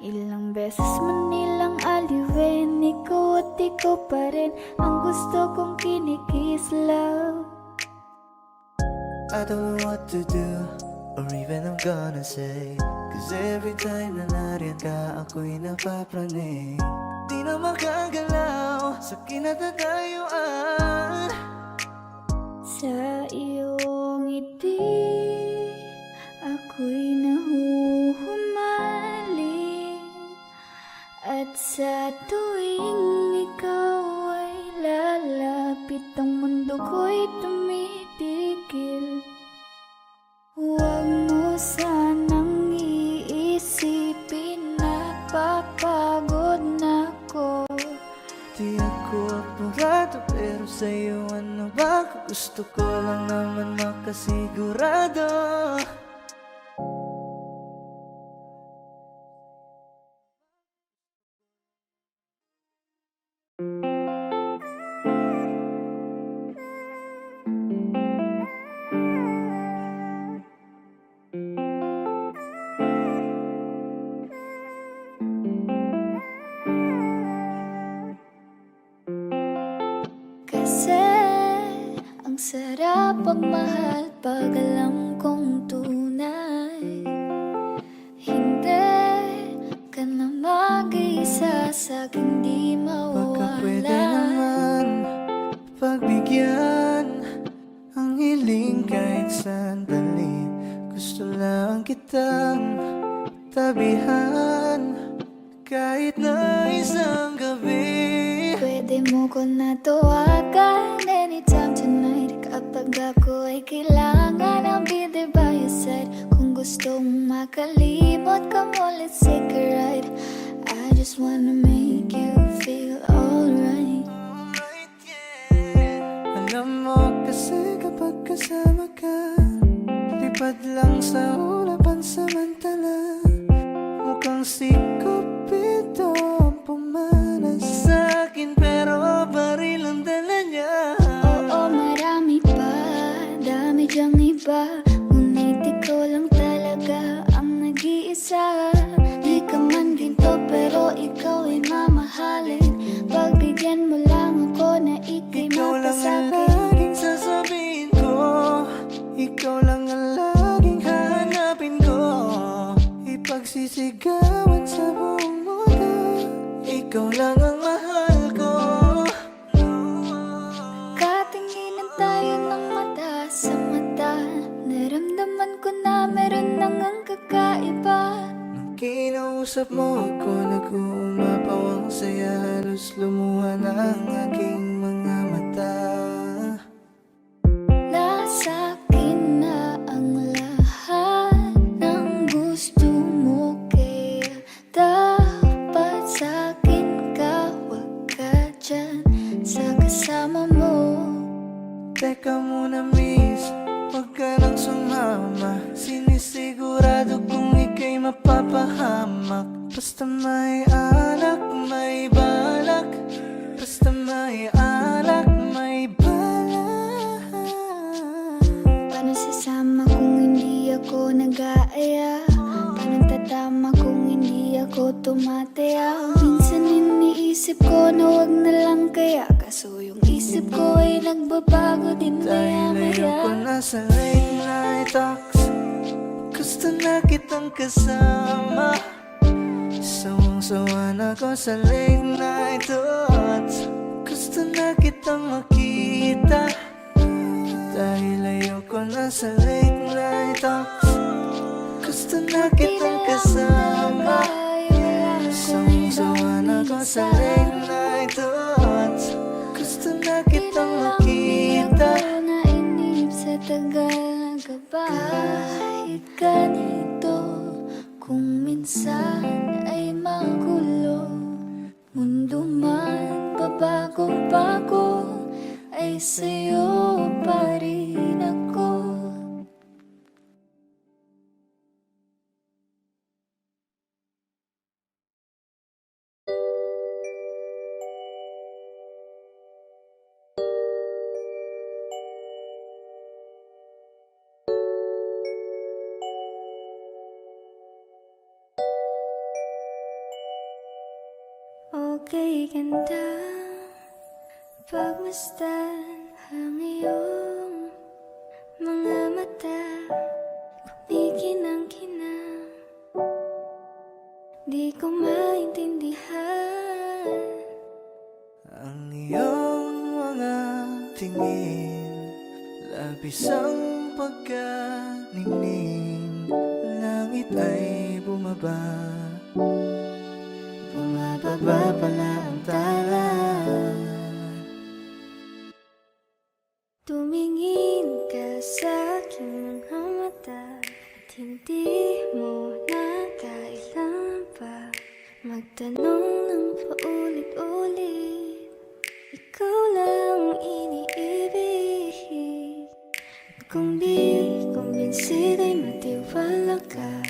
Ilang beses man nilang aliwin, ikaw at ikaw pa rin ang gusto kong kinikis, love. I don't know what to do, or even I'm gonna say, cause every time na nariyan ka, ako'y napapraning. Di na makagalaw sa kinatatayuan. Sa iyong ngiti ako'y nahuhumaling, at sa tuwing ikaw ay lalapit, ang mundo ko'y tumitigil. Huwag mo sanang iisipin na papagod na ko. Di ako apurado, pero sa'yo ano ba? Gusto ko lang naman makasigurado. Kasi ang sarap pagmahal pag alam kong tunay. Hindi ka na mag-iisa sa'king di Baka pwede mawala. naman pagbigyan ang hiling kahit sandali. Gusto lang kitang tabihan kahit na isang gabi. Pwede mo ko na tawagan anytime tonight. Kapag ako ay kailangan, I'll be there by your side. Kung gusto mong makalimot, come on, let's take a ride. I just wanna make you feel alright. Alam mo kasi kapag kasama ka, lipad lang sa ulapan samantala. Mukhang si Cupido ang pumanas sa'kin, pero baril ang dala niya. Oo, marami pa, dami dyang iba, ngunit ikaw lang talaga ang nag-iisa. Di ka man ginto pero ikaw ay mamahalin. Pagbigyan mo lang ako na ika'y Ikaw lang ang mapasakit. laging sasabihin ko, ikaw lang ang laging hahanapin ko. Ipagsisigawan sa buong mundo, ikaw lang ang mahal ko. Katinginan tayo ng mata sa mata, naramdaman ko na meron nang ang kakaiba. Nung kinausap mo ako, nag-uumapaw ang saya, halos lumuha na ang aking mga mata. Nasa akin na ang lahat ng gusto mo, kaya dapat sa akin ka, wag ka dyan sa kasama mo. Teka muna miss, huwag ka lang sumama. Sinisigurado kong ika'y mapapahamak. Basta may alak, may balak. Basta may alak, may balak. Paano sasama kung hindi ako nag-aaya? Paano tatama kung hindi ako tumataya? Minsan iniisip ko na wag na lang kaya, kaso yung isip ko ay nagbabago din Dahil ayoko maya-maya. na sa late night talks, gusto na kitang kasama. Sawang-sawa na ko sa late night thoughts, gusto na kitang makita. Dahil ayoko na sa late night talks, gusto na kitang kasama. Sawang-sawa na ko sa late night thoughts, gusto na kitang makita. Ako na inip sa tagal na kahit ganito, kung minsan ay magulo, mundo man pabago-bago, ay sa'yo pa rin ako. Okay, ganda, pagmasdan ang iyong mga mata, kumikinang-kinang. Di ko maintindihan Ang iyong mga tingin, labis ang pagkaningning, langit ay bumaba, bumababa pala ang tala. Tumingin ka sa aking mga mata at hindi mo na kailangan pa magtanong ng paulit-ulit. Ikaw lang iniibig. Kung di kumbinsido'y matiwala ka,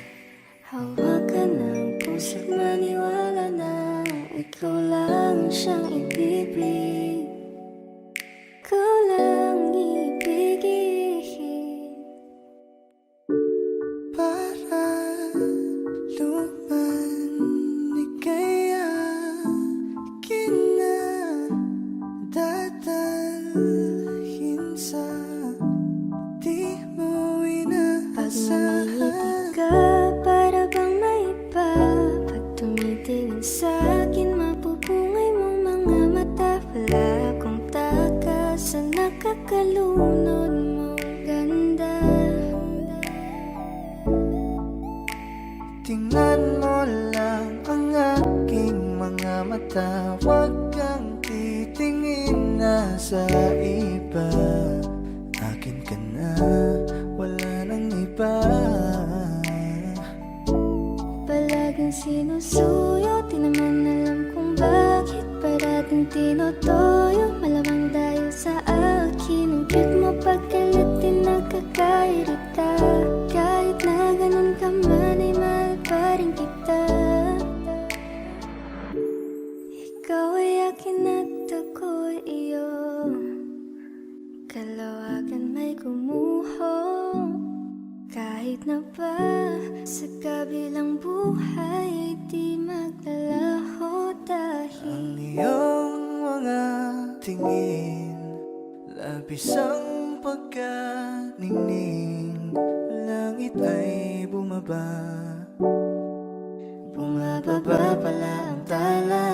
hawakan ng puso't maniwala na ikaw lang siyang ibibig. Ikaw lang ibigin. Para lumanigayahin na dadalhin sa di mo Pag inaasahan. namimiti ka, para bang may iba. Pag tumitingin sa'kin, mapupungay mong mga mata. Wala akong takas sa nakakalunod mong ganda. Tingnan mo lang ang aking mga mata, huwag kang titingin na sa iba. Akin ka na, wala nang iba. Palaging sinusuyo, di naman alam kung bakit parating tinotoyo. Malamang dahil sa akin, ang cute mo pagkalatin nakakairita. Kahit na ganun ka man ay mahal pa rin kita. Ikaw ay akin at ako'y iyo, kalawagan may gumuho. Kahit na ba sa kabilang buhay ay di maglalaho dahil Ang iyong mga tingin, labis ang pagkaningning, langit ay bumaba, bumababa pala ang tala.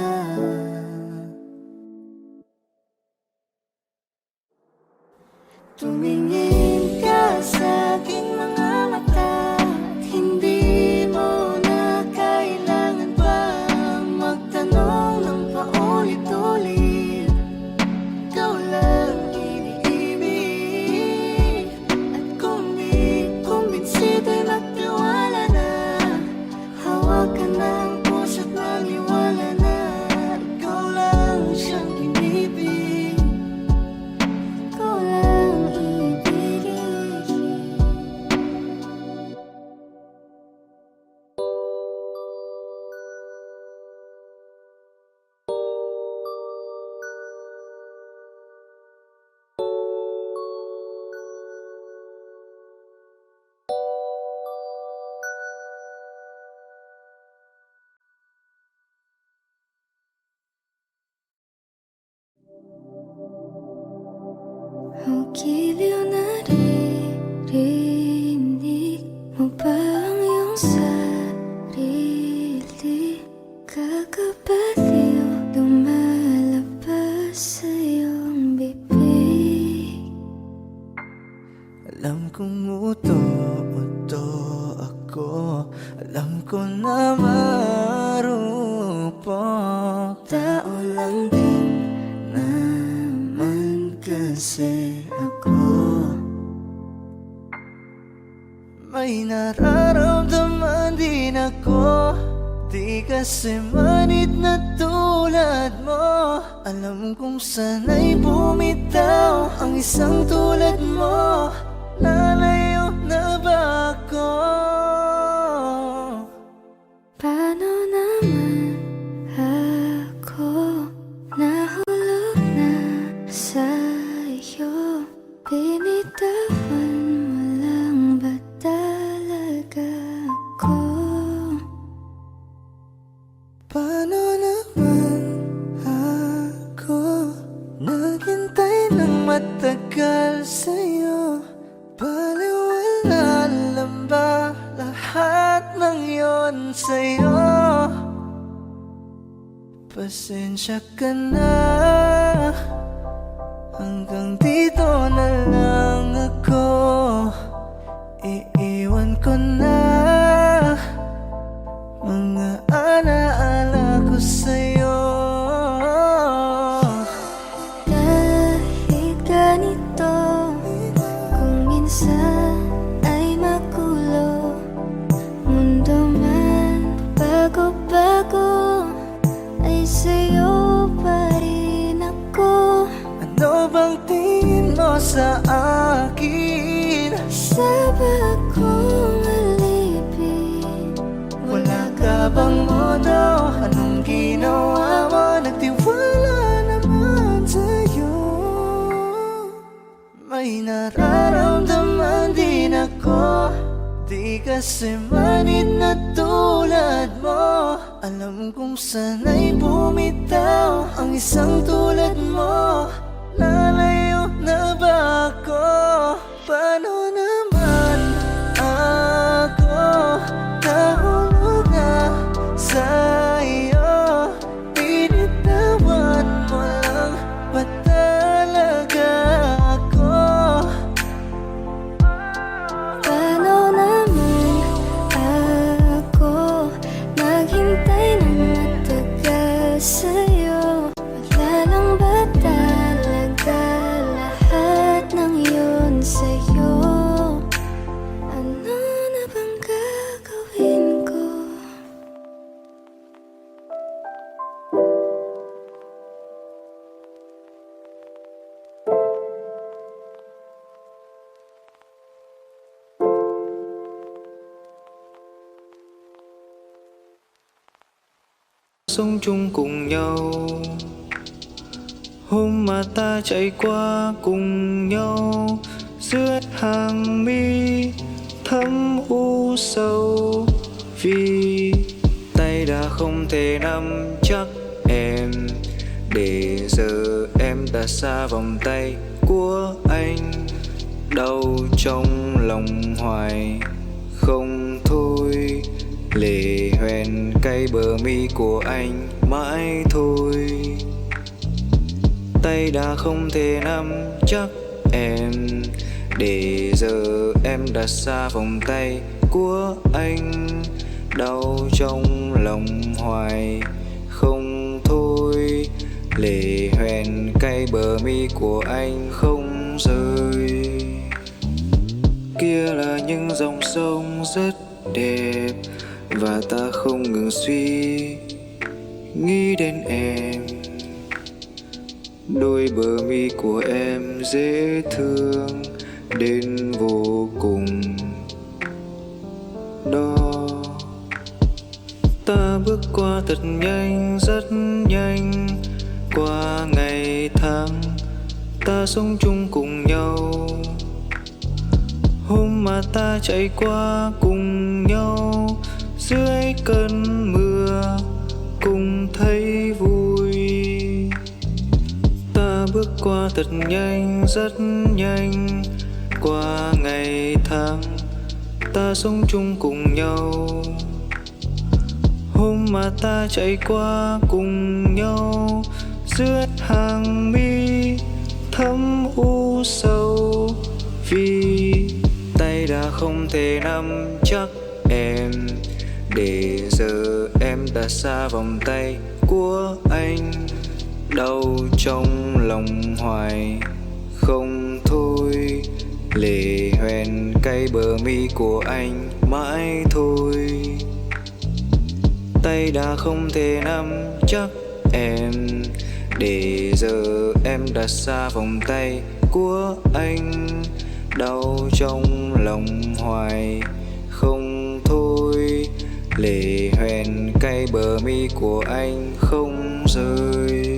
tumingin ka sa aking mga mata at hindi mo na kailangan pa magtanong ng paulit-ulit. Ikaw lang iniibig. At kung di kumbinsido'y magtiwala na, hawakan ng puso't maniwala na ikaw lang siyang inibig. Ikaw lang ibigin. Ang giliw na naririnig mo ba ang iyong sarili? Kakabaliw lumalabas sa iyong bibig. Alam kong uto-uto ako, alam ko na marupok. Tao lang din naman kasi ako. May nararamdaman din ako, di kasi manid na tulad mo. Alam kong sana'y bumitaw ang isang tulad mo. Lalayo na ba ako? Paano naman ako nahulog na sa iyo? Binitawan mo lang ba talaga ako? Paano naman ako naghintay ng matagal sa'yo? Baliwala lang ba lahat ng yon sa'yo? Pasensya ka na, hanggang dito na lang ako. sa'yo pa rin ako. Ano bang tingin mo sa akin? Sabay akong alipin. Wala ka bang modo? Anong ginawa mo? Nagtiwala naman sa'yo. May nararamdaman din ako. Di kasi manid na tulad mo. Alam kong sana'y bumitaw ang isang tulad mo. Lalayo na ba ako? Paano naman ako nahulog na sa'yo? Binitawan mo lang ba talaga ako? Paano naman ako naghintay ng matagal sa'yo? Wala lang ba talaga lahat ng yun sa'yo? Ano na bang gagawin ko? Sống chung cùng nhau, hôm mà ta chạy qua cùng nhau, giữa hàng mi thấm u sầu. Vì tay đã không thể nắm chắc em, để giờ em đã xa vòng tay của anh. Đau trong lòng hoài không thôi, lệ hoen cay bờ mi của anh mãi thôi. Tay đã không thể nắm chắc em, để giờ em đã xa vòng tay của anh. Đau trong lòng hoài không thôi, lệ hoen cay bờ mi của anh không rơi. Kia là những dòng sông rất đẹp, và ta không ngừng suy nghĩ đến em. Đôi bờ mi của em dễ thương đến vô cùng đó. Ta bước qua thật nhanh, rất nhanh, qua ngày tháng ta sống chung cùng nhau. Hôm mà ta chạy qua cùng nhau, dưới cơn mưa cùng thấy vui. Ta bước qua thật nhanh, rất nhanh, qua ngày tháng ta sống chung cùng nhau. Hôm mà ta chạy qua cùng nhau, giữa hàng mi thấm u sầu. Vì tay đã không thể nắm chắc em, để giờ em đã xa vòng tay của anh. Đau trong lòng hoài không thôi, lệ hoen cay bờ mi của anh mãi thôi. Tay đã không thể nắm chắc em, để giờ em đã xa vòng tay của anh. Đau trong lòng hoài không thôi, lệ hoen cay bờ mi của anh không rơi.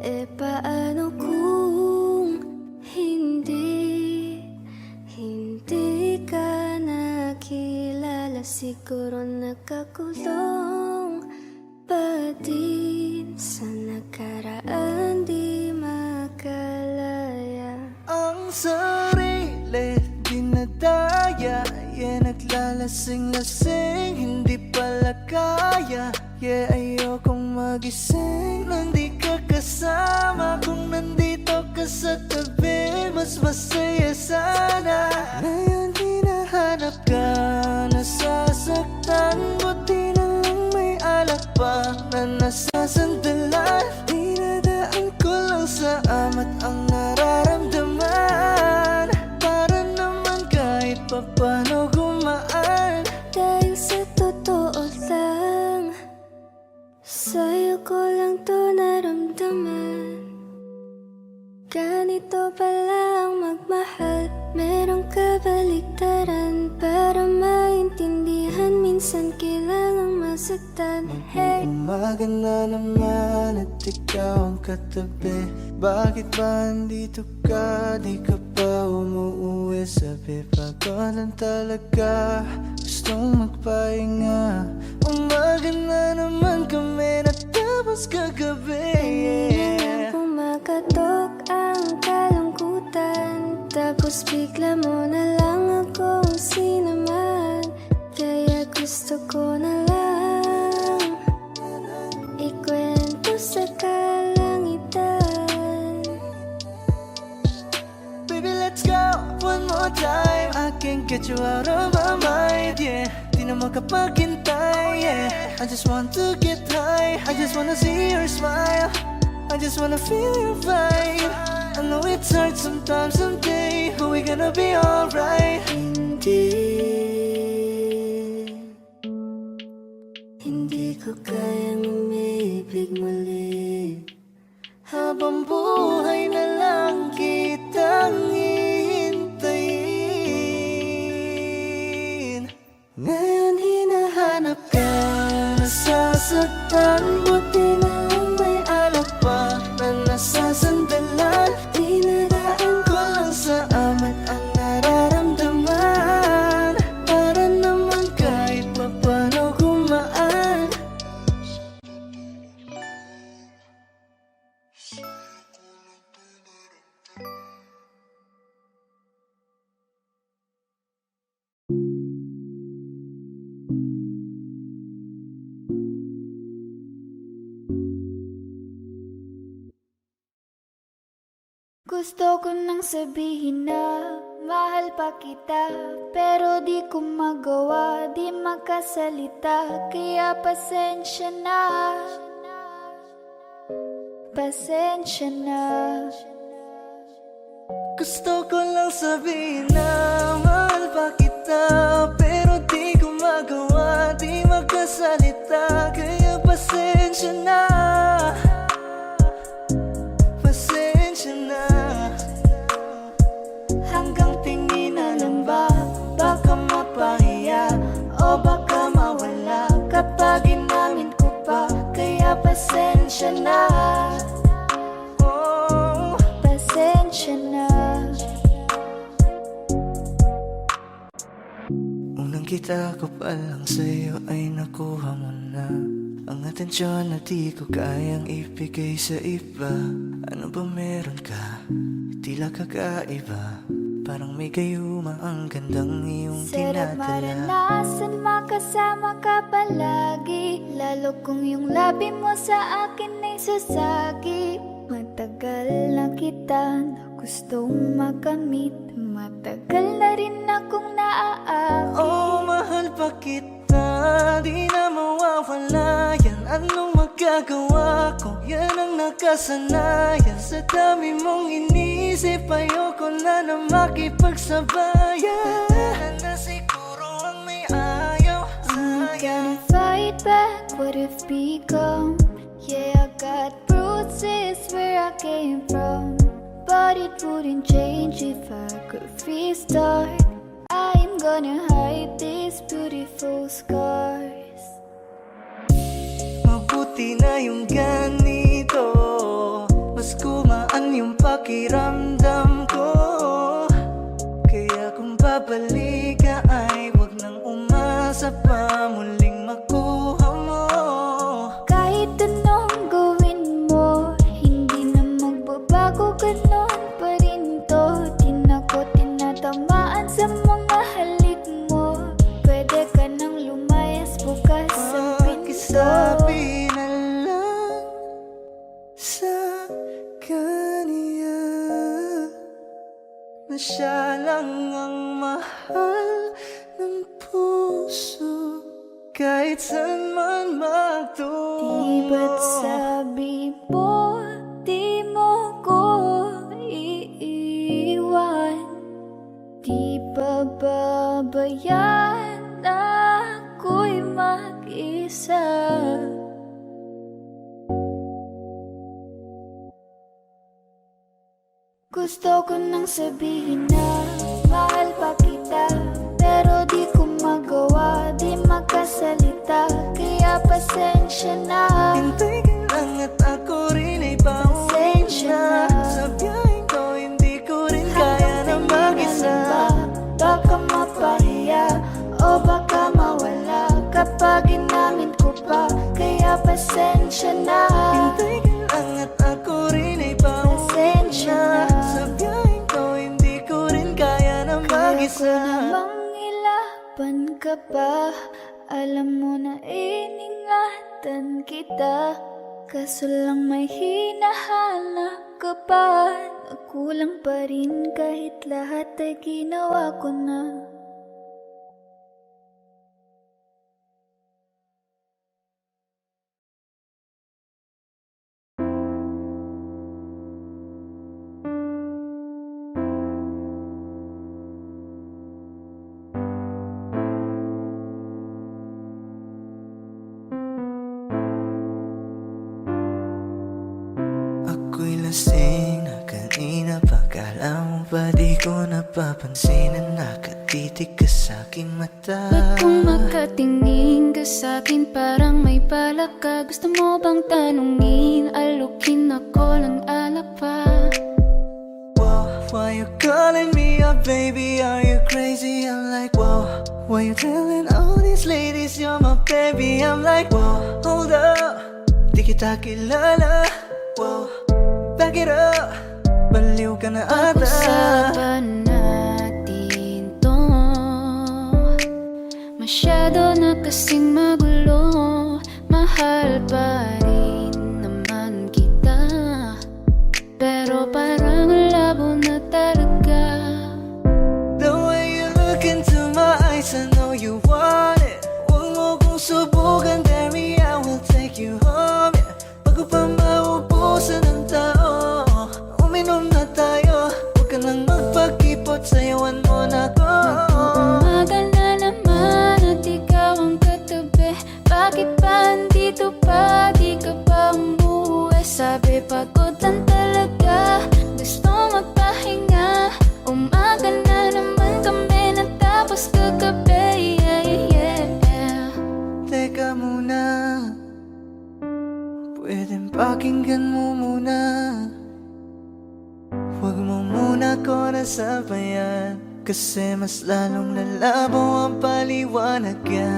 E paano kung hindi ka nakilala? Siguro nakakulong pa din sa nakaraan, di makalaya. Ang sarili dinadaya, naglalasing-lasing, hindi pala kaya. Ayokong magising nang di ka kasama. Kung nandito ka sa tabi, mas masaya sana. Ngayon hinahanap ka, nasasaktan. minsan kailangang masaktan. Hey, Umaga na naman at ikaw ang katabi. Bakit ba andito ka? Di ka pa umuuwi. Sabi pagod lang talaga, gustong magpahinga. Umaga na naman kami natapos kagabi. kanina pumakatok ang kalungkutan, tapos bigla mo na lang akong sinamahan. Kaya gusto ko na lang ikwento sa kalangitan. Baby, let's go one more time. I can't get you out of my mind, yeah. Di na makapaghintay, yeah. I just want to get high. I just wanna see your smile. I just wanna feel your vibe. I know it's hard sometimes, someday, but we're gonna be alright. Hindi ko kayang umibig muli. Habang buhay na lang kitang hihintayin. Ngayon hinahanap ka, nasasaktan. Buti na lang may alak pa na nasasandalan. Dinadaan ko lang sa amat ang nararamdaman, para naman kahit papano gumaan. Gusto ko nang sabihin na mahal pa kita, pero di ko magawa, di makasalita. Kaya pasensya na, pasensya na. Gusto ko lang sabihin na mahal pa kita, pero di ko magawa, di magkasalita. Kaya pasensya na, pasensya na. Hanggang tingin na lang ba, baka mapahiya o baka mawala kapag inamin ko pa. Kaya pasensya na, oh, Pasensya na. unang kita ko pa lang sa'yo ay nakuha mo na ang atensyon na di ko kayang ibigay sa iba. Ano ba meron ka? Tila kakaiba, parang may gayuma ang gandang iyong Sarap tinadala. maranasan, makasama ka palagi, lalo kung yung labi mo sa akin ay sasagi. Matagal na kita na gustong makamit, matagal na rin akong naaakit. Oh, mahal pa kita, di na mawawala yan. Anong magagawa ko? Yan ang nakasanayan. Sa dami mong inisip, ayoko na na makipagsabayan. Na siguro ang may ayaw I'm sa'yo. gonna fight back what if become. Yeah, I got bruises where I came from, but it wouldn't change if I could restart. I'm gonna hide these beautiful scars. Mabuti na yung ganito, mas gumaan yung pakiramdam ko. Kaya kung babalik ka ay wag nang umasa pa muling makuha mo. Kahit anong gawin mo, hindi na magbabago, ganon pa rin to. Di na ko tinatamaan sa mga halik mo. Pwede ka nang lumayas, bukas ang pinto. Pakisabi na lang sa kanya na siya lang ang mahal ng puso, kahit saan man magtungo. Di ba't sabi mo, di mo ko iiwan? Di ba babayaan na ako'y mag-isa? Gusto ko nang sabihin na mahal pa kita, pero di ko magawa, di makasalanan. pasensya na. Hintay ka lang at ako rin ay pauwi Pasensya na. na. Sa biyaheng ko hindi ko rin kaya na mag-isa. Baka mapahiya o baka mawala kapag inamin ko pa, kaya pasensya na. Hintay ka lang at ako rin ay pauwi Pasensya na. na. Sa biyaheng ko hindi ko rin kaya na mag-isa. Kaya ko namang ilaban ka pa, alam mo na iningatan kita, kaso lang may hinahanap ka pa. Nagkulang pa rin kahit lahat ay ginawa ko na. Ako'y lasing na kanina pa. Kala mo ba di ko napapansin na nakatitig ka sa aking mata? Ba't kung makatingin ka sa'kin parang may balak ka? Gusto mo bang tanungin, alukin ako ng alak pa? Whoa, why you calling me up, baby? Are you crazy? I'm like, whoa. Why you telling all these ladies you're my baby? I'm like, whoa, hold up. Di kita kilala. Whoa, back it up. Baliw ka na ata. Pag-usapan natin to, masyado na kasing magulo. Mahal pa rin naman kita, pero parang labo na talaga. The way you look into my eyes, I know you want it. Huwag mo kong subukan, dare me, I will take you home, yeah. Bago pa maubusan ng tao, uminom na tayo. Huwag ka nang magpakipot, sayawan mo na ko. Umaga na naman at ikaw ang katabi. Bakit ba andito pa? Di ka ba umuwi? Sabi pagod lang talaga, gusto magpahinga. Umaga na naman kami natapos kagabi, yeah. Teka muna, pwedeng pakinggan mo muna. Huwag mo muna ko nasabayan, kasi mas lalong lalabo ang paliwanagan.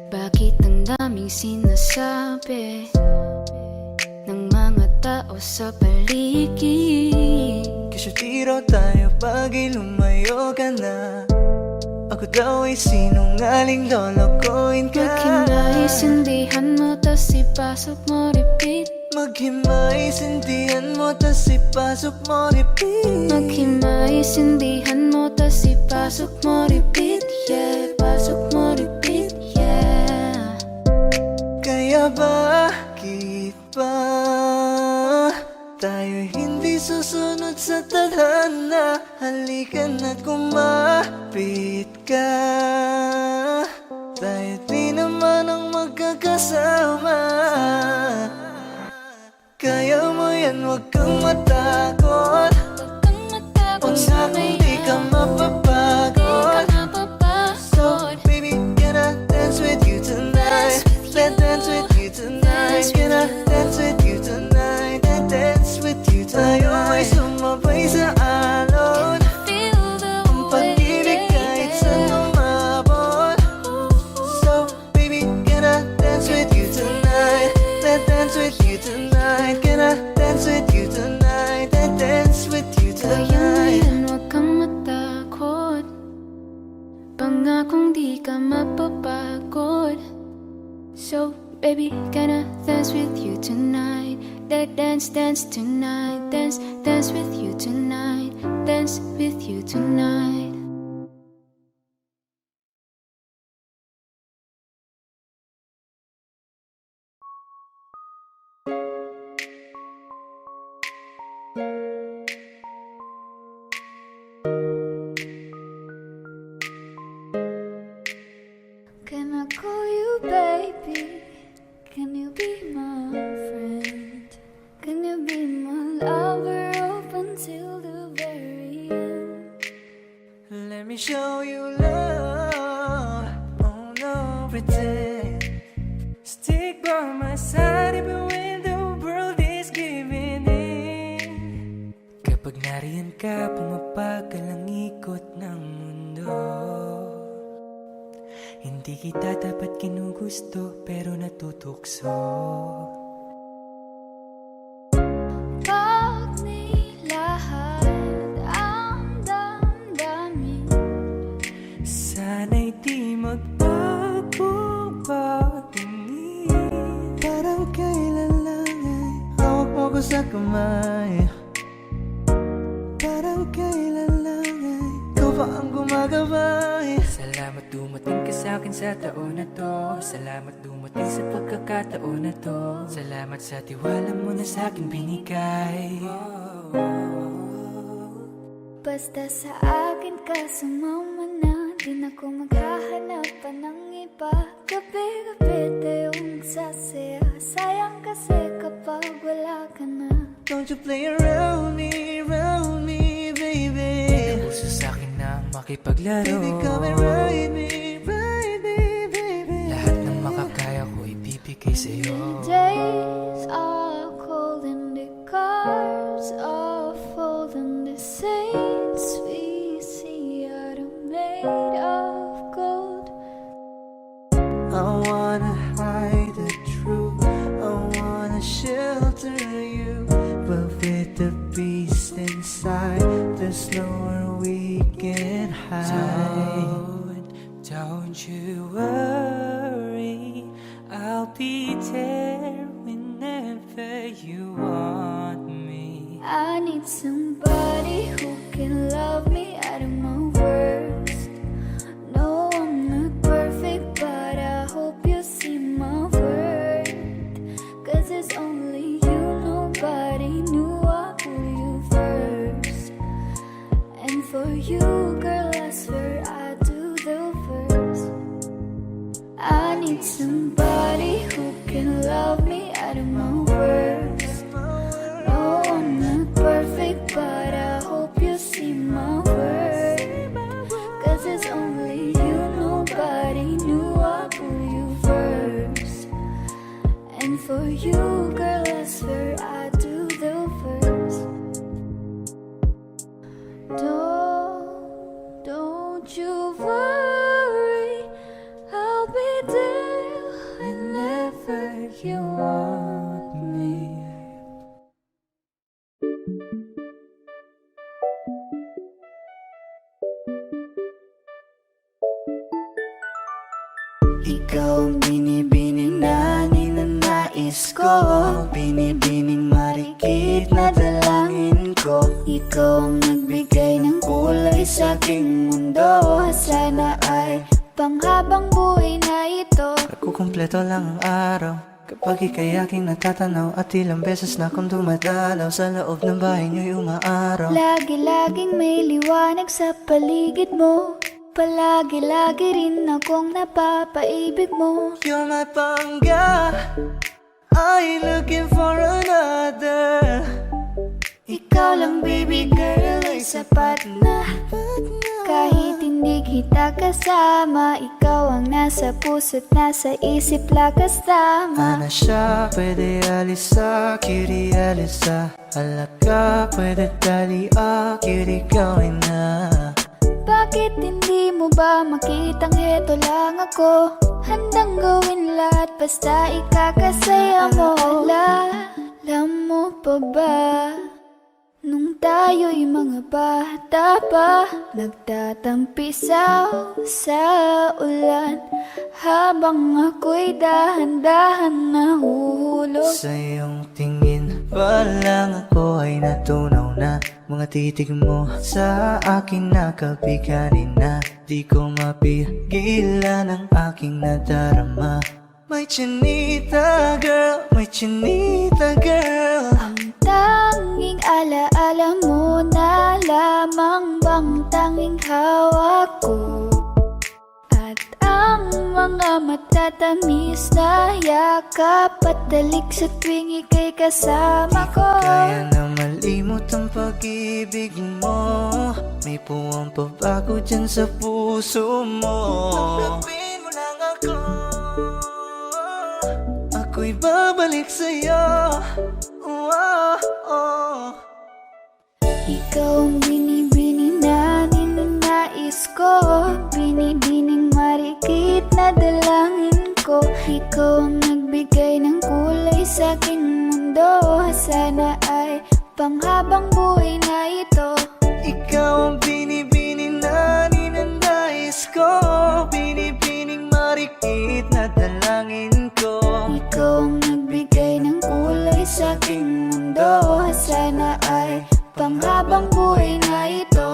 Bakit ang daming sinasabi ng mga tao sa paligid? Kasi tiro tayo pag lumayo ka na. Ako daw ay sinungaling, lolokohin ka. Maghinaisindihan mo, tas ipasok mo, repeat. Maghimaisindihan mo, tas ipasok mo, repeat. Maghimaisindihan mo, tas ipasok mo, repeat. Yeah, pasok mo, repeat. Yeah. Kaya bakit ba tayo hindi susunod sa tadhana? Halika na't kumapit ka. Tayo di naman ang magkakasama. Kaya mo yan, huwag kang matakot. Huwag kang matakot sa Pangakong may di ka mapapagod. So baby, can I dance with you tonight? Let's dance with you tonight. Can I dance with you tonight? Let's dance with you tonight. Tayo ay sumabay sa alon. Ang pag-ibig kahit saan umabot. So baby, can I dance with you tonight? Let's dance with you tonight. Can I dance with you tonight? Let's dance with you Kaya mo tonight. yan, huwag kang matakot. Pangakong di ka mapapagod. So baby, can I dance with you tonight? Let's dance tonight. Dance with you tonight. Dance with you tonight. Can I call you baby? Can you be my friend? Can you be my lover up until the very end? Let me show you love. Oh no, pretend. Stick by my side even when the world is giving in. Kapag nariyan ka, pumapagal ang ikot ng mundo. Hindi kita dapat kinugusto, pero natutukso. Pag nilahad ang damdamin, Sana'y di magbago patingin. Parang kailan lang ay hawak mo ko sa kamay. Parang kailan lang ay ikaw pa ang gumagabay. Salamat dumating ka sa akin sa taon na to. Salamat dumating sa pagkakataon na to. Salamat sa tiwala mo na sa akin binigay. basta sa akin ka sumama na. Di na ko maghahanap pa ng iba. Gabi-gabi tayong nagsasaya. Sayang kasi kapag wala ka na. Don't you play around me, baby. Puso sa'kin na makipaglaro. Baby, come and ride me, baby. Lahat ng makakaya ko ibibigay sa'yo. Days are cold and the cars are full and the saints we see are made of gold. I wanna hide the truth, I wanna shelter you, but with the beast inside, there's nowhere we can hide. Don't you worry, I'll be there whenever you want me. I need somebody who can love me out of my worst. No, I'm not perfect, but I hope you see my worth. 'Cause it's only you, nobody knew I put you first. And for you, girl, I swear I do the first. I need somebody who can love me out of my worst. No, I'm not perfect, but I hope you see my worth. 'Cause it's only you, nobody knew I put you first. And for you, girl, I swear I do the first. Don't you worry, I'll be there whenever you want me. Ikaw ang binibini na ninanais ko, binibining marikit na dalangin ko. Ikaw ang nagbigay ng kulay sa aking mundo. Sana ay panghabang buhay na ito. Nagkukumpleto lang ang araw kapag ika'y aking natatanaw. At ilang beses na akong dumadalaw sa loob ng bahay niyo'y umaaraw. Lagi-laging may liwanag sa paligid mo. Palagi-lagi rin akong napapaibig mo. You're my pangga, I ain't looking for another. Ikaw lang baby girl ay sapat na. Kahit hindi kita kasama, ikaw ang nasa puso't nasa isip lakas tama. Ana siya, pwede alisa, cutie alisa. Halaka, pwede tali, cutie gawin na. Bakit hindi mo ba makitang heto lang ako? Handang gawin lahat basta ikakasaya mo. Alam mo pa ba? Nung tayo'y mga bata pa, nagtatampisaw sa ulan, habang ako'y dahan-dahan nahuhulog. Sa iyong tingin pa lang ako ay natunaw na. Mga titig mo sa akin nakabiganin na. Di ko mapigilan ang aking nadarama. May chinita girl, may chinita girl. Ang tanging alaala mo na lamang bang tanging hawak ko. At ang mga matatamis na yakap at dalik sa tuwing ika'y kasama ko. Kaya na malimot ang pag-ibig mo. May puwang pabago dyan sa puso mo. Tanggapin mo lang ako. babalik sa'yo. Oh, oh, oh. Ikaw ang binibini na ninanais ko, binibining marikit na dalangin ko. Ikaw ang nagbigay ng kulay sa aking mundo, sana ay panghabang buhay na ito. Ikaw ang binibini na ninanais ko, binibining marikit na dalangin ko. Ikaw ang nagbigay ng kulay sa aking mundo, sana ay panghabang buhay na ito.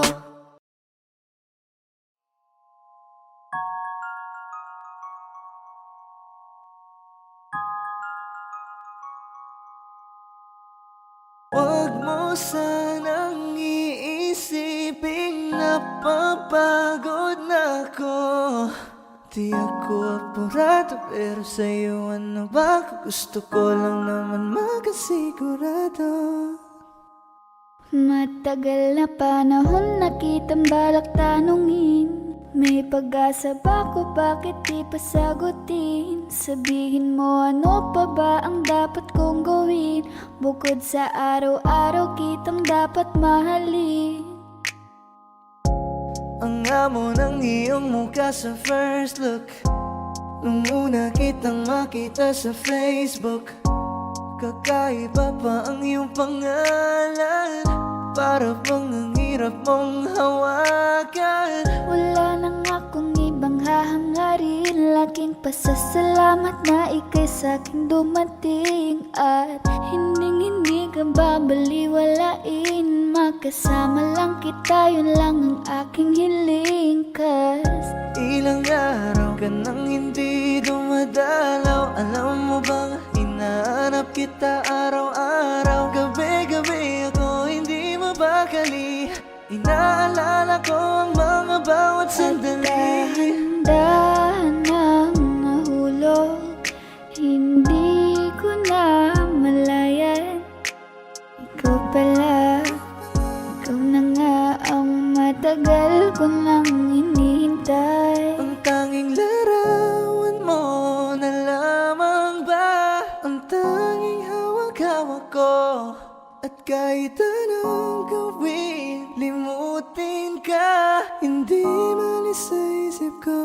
Huwag mo sanang iisiping napapagod na ako. Di ako apurado, pero sa'yo ano ba? Kung gusto ko lang naman makasigurado. Matagal na panahon na kitang balak tanungin, may pag-asa ba ko, bakit di pa sagutin? Sabihin mo ano pa ba ang dapat kong gawin, bukod sa araw-araw kitang dapat mahalin. Ang amo ng iyong mukha sa first look, nung una kitang makita sa Facebook. Kakaiba pa ang iyong pangalan, para bang ang hirap mong hawakan. Wala nang akong ibang hahangarin, laking pasasalamat na ika'y sa'king dumating. At hindi ka babaliwalain, magkasama lang kita, yun lang ang aking hiling. Cause ilang araw ka nang hindi dumadalaw, alam mo bang hinahanap kita araw-araw. Gabi-gabi ako hindi mabakali, inaalala ko ang mga bawat sandali. dahan-dahan ang nahulog, hindi ko na malayan. Ikaw pala, ikaw na nga ang matagal ko nang hinihintay. Ang tanging larawan mo na lamang ba ang tanging hawak-hawak ko. At kahit anong gawin, limutin ka, hindi malis sa isip ko.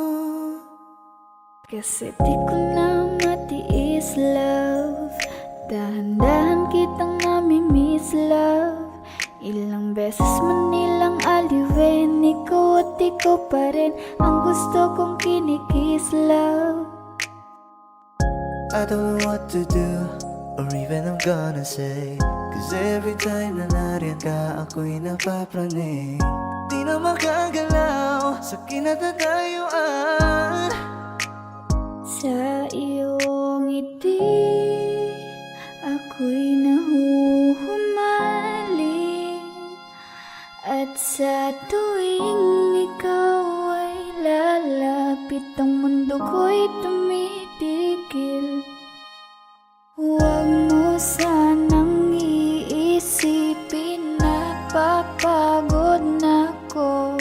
Kasi di ko na matiis, love, dahan-dahan kitang nami-miss, love. Ilang beses man nilang aliwin, ikaw at ikaw pa rin ang gusto kong kinikiss, love. I don't know what to do, or even I'm gonna say, cause every time na nariyan ka, ako'y napapraning. Di na makagalaw sa kinatatayuan. Sa iyong ngiti, ako'y nahuhumaling. At sa tuwing ikaw ay lalapit, ang mundo ko'y tumitigil. Huwag mo sanang iisipin na papagod na ako.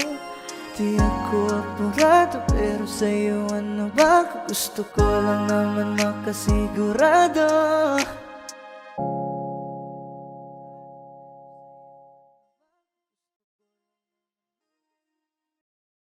Di ako apurado, pero sa'yo ano ba? Kung gusto ko lang naman makasigurado.